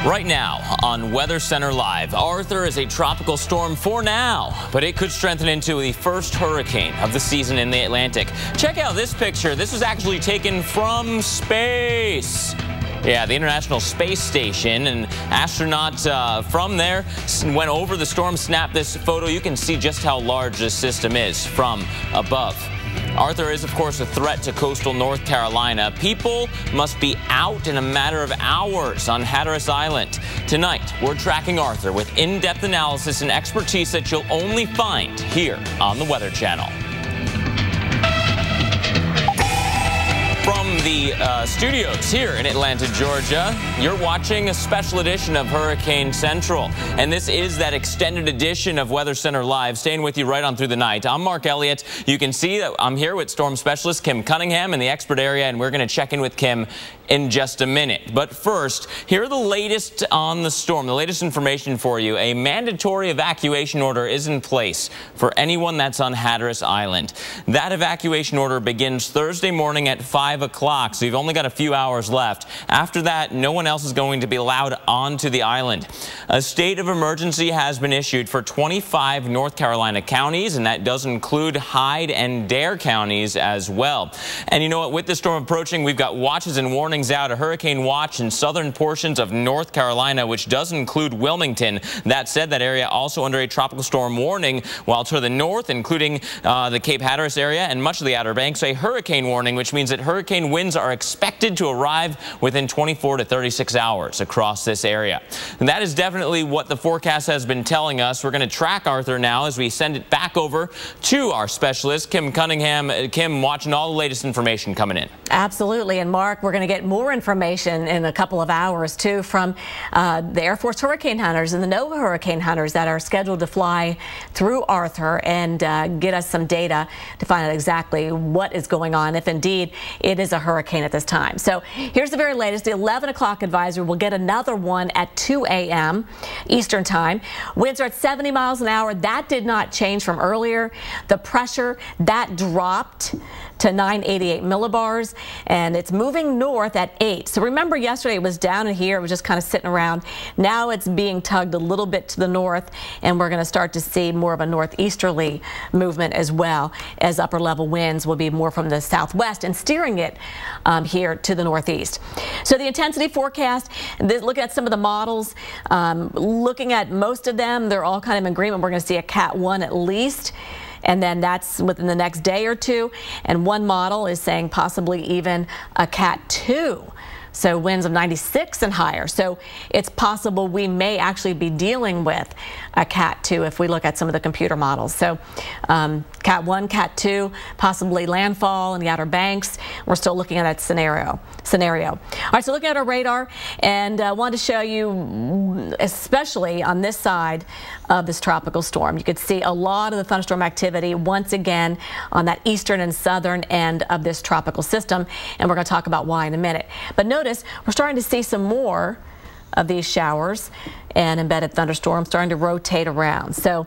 Right now on Weather Center Live, Arthur is a tropical storm for now, but it could strengthen into the first hurricane of the season in the Atlantic. Check out this picture. This was actually taken from space. Yeah, the International Space Station. An astronaut from there went over the storm, snapped this photo. You can see just how large this system is from above. Arthur is, of course, a threat to coastal North Carolina. People must be out in a matter of hours on Hatteras Island. Tonight, we're tracking Arthur with in-depth analysis and expertise that you'll only find here on the Weather Channel. From the studios here in Atlanta, Georgia, you're watching a special edition of Hurricane Central. And this is that extended edition of Weather Center Live, staying with you right on through the night. I'm Mark Elliott. You can see that I'm here with storm specialist Kim Cunningham in the expert area, and we're going to check in with Kim in just a minute. But first, here are the latest on the storm, the latest information for you. A mandatory evacuation order is in place for anyone that's on Hatteras Island. That evacuation order begins Thursday morning at 5 o'clock. o'clock, so you've only got a few hours left. After that, no one else is going to be allowed onto the island. A state of emergency has been issued for 25 North Carolina counties, and that does include Hyde and Dare counties as well. And you know what? With the storm approaching, we've got watches and warnings out. A hurricane watch in southern portions of North Carolina, which does include Wilmington. That said, that area also under a tropical storm warning, while to the north, including the Cape Hatteras area and much of the Outer Banks, a hurricane warning, which means that hurricane winds are expected to arrive within 24 to 36 hours across this area. And that is definitely what the forecast has been telling us. We're going to track Arthur now as we send it back over to our specialist, Kim Cunningham. Kim, watching all the latest information coming in. Absolutely. And Mark, we're going to get more information in a couple of hours, too, from the Air Force hurricane hunters and the NOAA hurricane hunters that are scheduled to fly through Arthur and get us some data to find out exactly what is going on, if indeed it is a hurricane at this time. So here's the very latest. The 11 o'clock advisory will get another one at 2 a.m. Eastern time. Winds are at 70 miles an hour. That did not change from earlier. The pressure, that dropped to 988 millibars, and it's moving north at 8. So remember, yesterday it was down in here. It was just kind of sitting around. Now it's being tugged a little bit to the north, and we're going to start to see more of a northeasterly movement as well, as upper level winds will be more from the southwest and steering it here to the northeast. So the intensity forecast, looking at some of the models, looking at most of them, they're all kind of in agreement. We're going to see a Cat 1 at least. And then that's within the next day or two. And one model is saying possibly even a Cat 2. So winds of 96 and higher. So it's possible we may actually be dealing with a Cat 2 if we look at some of the computer models. So Cat 1, Cat 2, possibly landfall in the Outer Banks. We're still looking at that scenario. All right, so looking at our radar, and I wanted to show you, especially on this side of this tropical storm, you could see a lot of the thunderstorm activity once again on that eastern and southern end of this tropical system, and we're going to talk about why in a minute. But notice we're starting to see some more of these showers and embedded thunderstorms starting to rotate around. So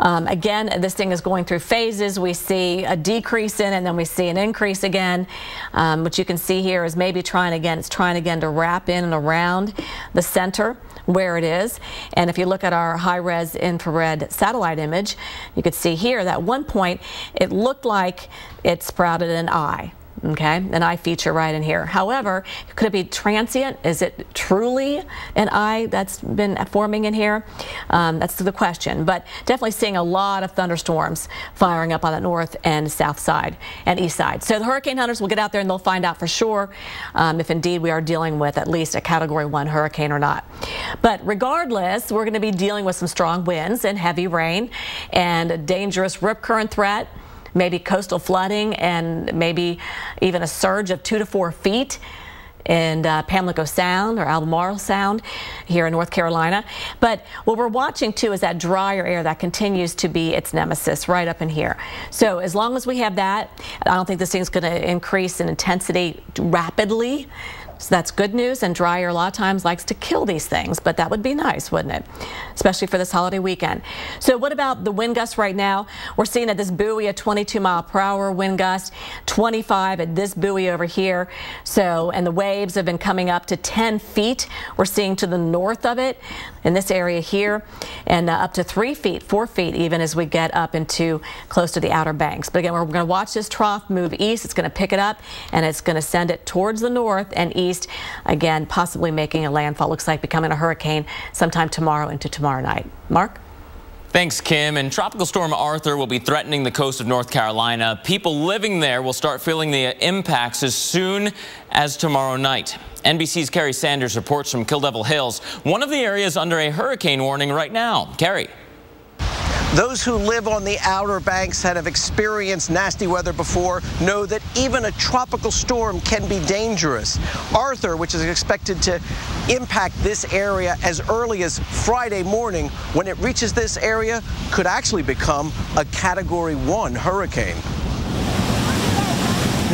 again, this thing is going through phases. We see a decrease in it, and then we see an increase again. What you can see here is maybe it's trying again to wrap in and around the center where it is. And if you look at our high-res infrared satellite image, you could see here that at one point it looked like it sprouted an eye. Okay, an eye feature right in here. However, could it be transient? Is it truly an eye that's been forming in here? That's the question. But definitely seeing a lot of thunderstorms firing up on the north and south side and east side. So the hurricane hunters will get out there and they'll find out for sure if indeed we are dealing with at least a Category 1 hurricane or not. But regardless, we're going to be dealing with some strong winds and heavy rain and a dangerous rip current threat. Maybe coastal flooding and maybe even a surge of 2 to 4 feet in Pamlico Sound or Albemarle Sound here in North Carolina. But what we're watching too is that drier air that continues to be its nemesis right up in here. So as long as we have that, I don't think this thing's going to increase in intensity rapidly. So that's good news, and dry air a lot of times likes to kill these things, but that would be nice, wouldn't it? Especially for this holiday weekend. So what about the wind gusts right now? We're seeing at this buoy a 22-mile-per-hour wind gust, 25 at this buoy over here. So, and the waves have been coming up to 10 feet. We're seeing to the north of it in this area here, and up to 3 feet, 4 feet even as we get up into close to the Outer Banks. But again, we're going to watch this trough move east. It's going to pick it up, and it's going to send it towards the north and east. Again, possibly making a landfall. Looks like becoming a hurricane sometime tomorrow into tomorrow night. Mark? Thanks, Kim. And Tropical Storm Arthur will be threatening the coast of North Carolina. People living there will start feeling the impacts as soon as tomorrow night. NBC's Kerry Sanders reports from Kill Devil Hills, one of the areas under a hurricane warning right now. Kerry. Those who live on the Outer Banks and have experienced nasty weather before know that even a tropical storm can be dangerous. Arthur, which is expected to impact this area as early as Friday morning, when it reaches this area, could actually become a Category 1 hurricane.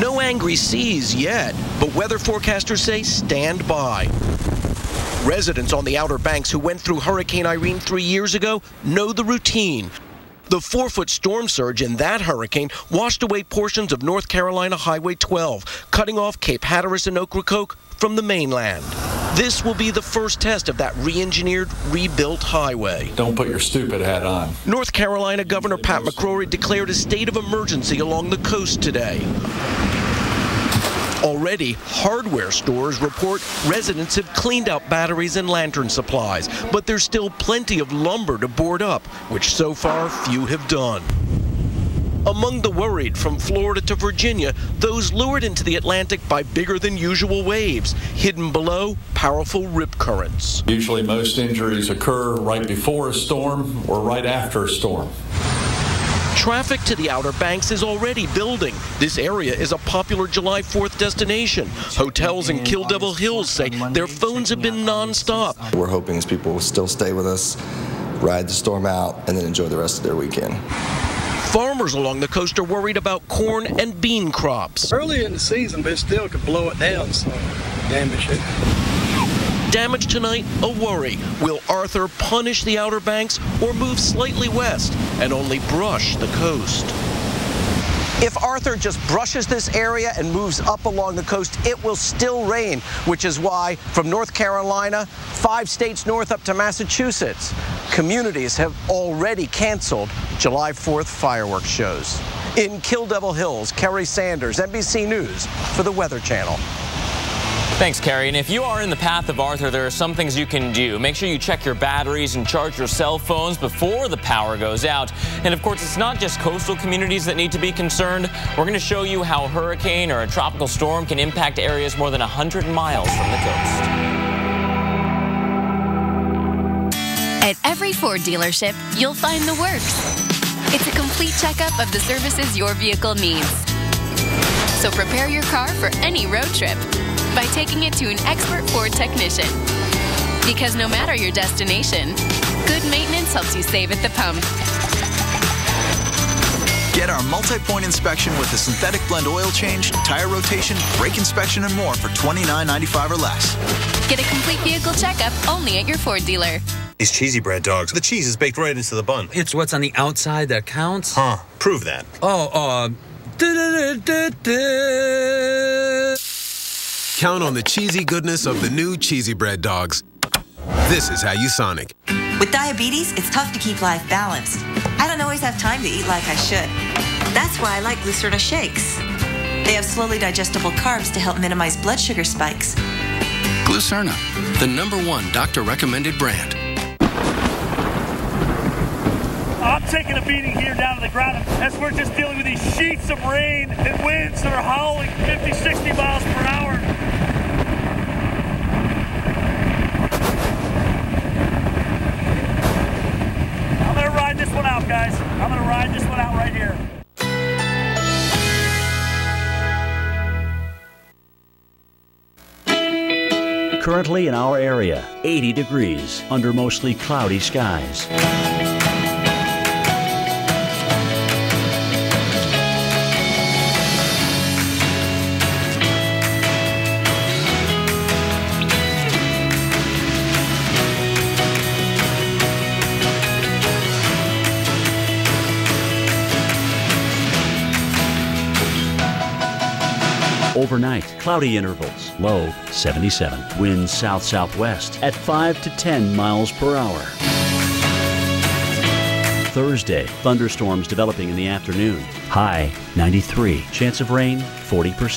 No angry seas yet, but weather forecasters say stand by. Residents on the Outer Banks who went through Hurricane Irene 3 years ago know the routine. The 4-foot storm surge in that hurricane washed away portions of North Carolina Highway 12, cutting off Cape Hatteras and Ocracoke from the mainland. This will be the first test of that re-engineered, rebuilt highway. Don't put your stupid hat on. North Carolina Governor Pat McCrory declared a state of emergency along the coast today. Already, hardware stores report residents have cleaned out batteries and lantern supplies, but there's still plenty of lumber to board up, which so far few have done. Among the worried from Florida to Virginia, those lured into the Atlantic by bigger than usual waves, hidden below powerful rip currents. Usually most injuries occur right before a storm or right after a storm. Traffic to the Outer Banks is already building. This area is a popular July 4th destination. Hotels in Kill Devil Hills say their phones have been nonstop. We're hoping as people will still stay with us, ride the storm out, and then enjoy the rest of their weekend. Farmers along the coast are worried about corn and bean crops. Early in the season, but it still could blow it down, so damage it. Damage tonight, a worry. Will Arthur punish the Outer Banks or move slightly west and only brush the coast? If Arthur just brushes this area and moves up along the coast, it will still rain, which is why from North Carolina, 5 states north up to Massachusetts, communities have already canceled July 4th fireworks shows. In Kill Devil Hills, Kerry Sanders, NBC News for the Weather Channel. Thanks, Kerry. And if you are in the path of Arthur, there are some things you can do. Make sure you check your batteries and charge your cell phones before the power goes out. And of course, it's not just coastal communities that need to be concerned. We're going to show you how a hurricane or a tropical storm can impact areas more than 100 miles from the coast. At every Ford dealership, you'll find the works. It's a complete checkup of the services your vehicle needs. So prepare your car for any road trip by taking it to an expert Ford technician. Because no matter your destination, good maintenance helps you save at the pump. Get our multi-point inspection with a synthetic blend oil change, tire rotation, brake inspection, and more for $29.95 or less. Get a complete vehicle checkup only at your Ford dealer. These cheesy bread dogs, the cheese is baked right into the bun. It's what's on the outside that counts? Huh. Prove that. Count on the cheesy goodness of the new cheesy bread dogs. This is how you Sonic. With diabetes, it's tough to keep life balanced. I don't always have time to eat like I should. That's why I like Glucerna shakes. They have slowly digestible carbs to help minimize blood sugar spikes. Glucerna, the #1 doctor-recommended brand. I'm taking a beating here down to the ground as we're just dealing with these sheets of rain and winds that are howling 50, 60 miles per hour. I'm going to ride this one out, guys. I'm going to ride this one out right here. Currently in our area, 80 degrees under mostly cloudy skies. Overnight, cloudy intervals, low 77. Winds south-southwest at 5 to 10 miles per hour. Thursday, thunderstorms developing in the afternoon. High 93. Chance of rain 40%.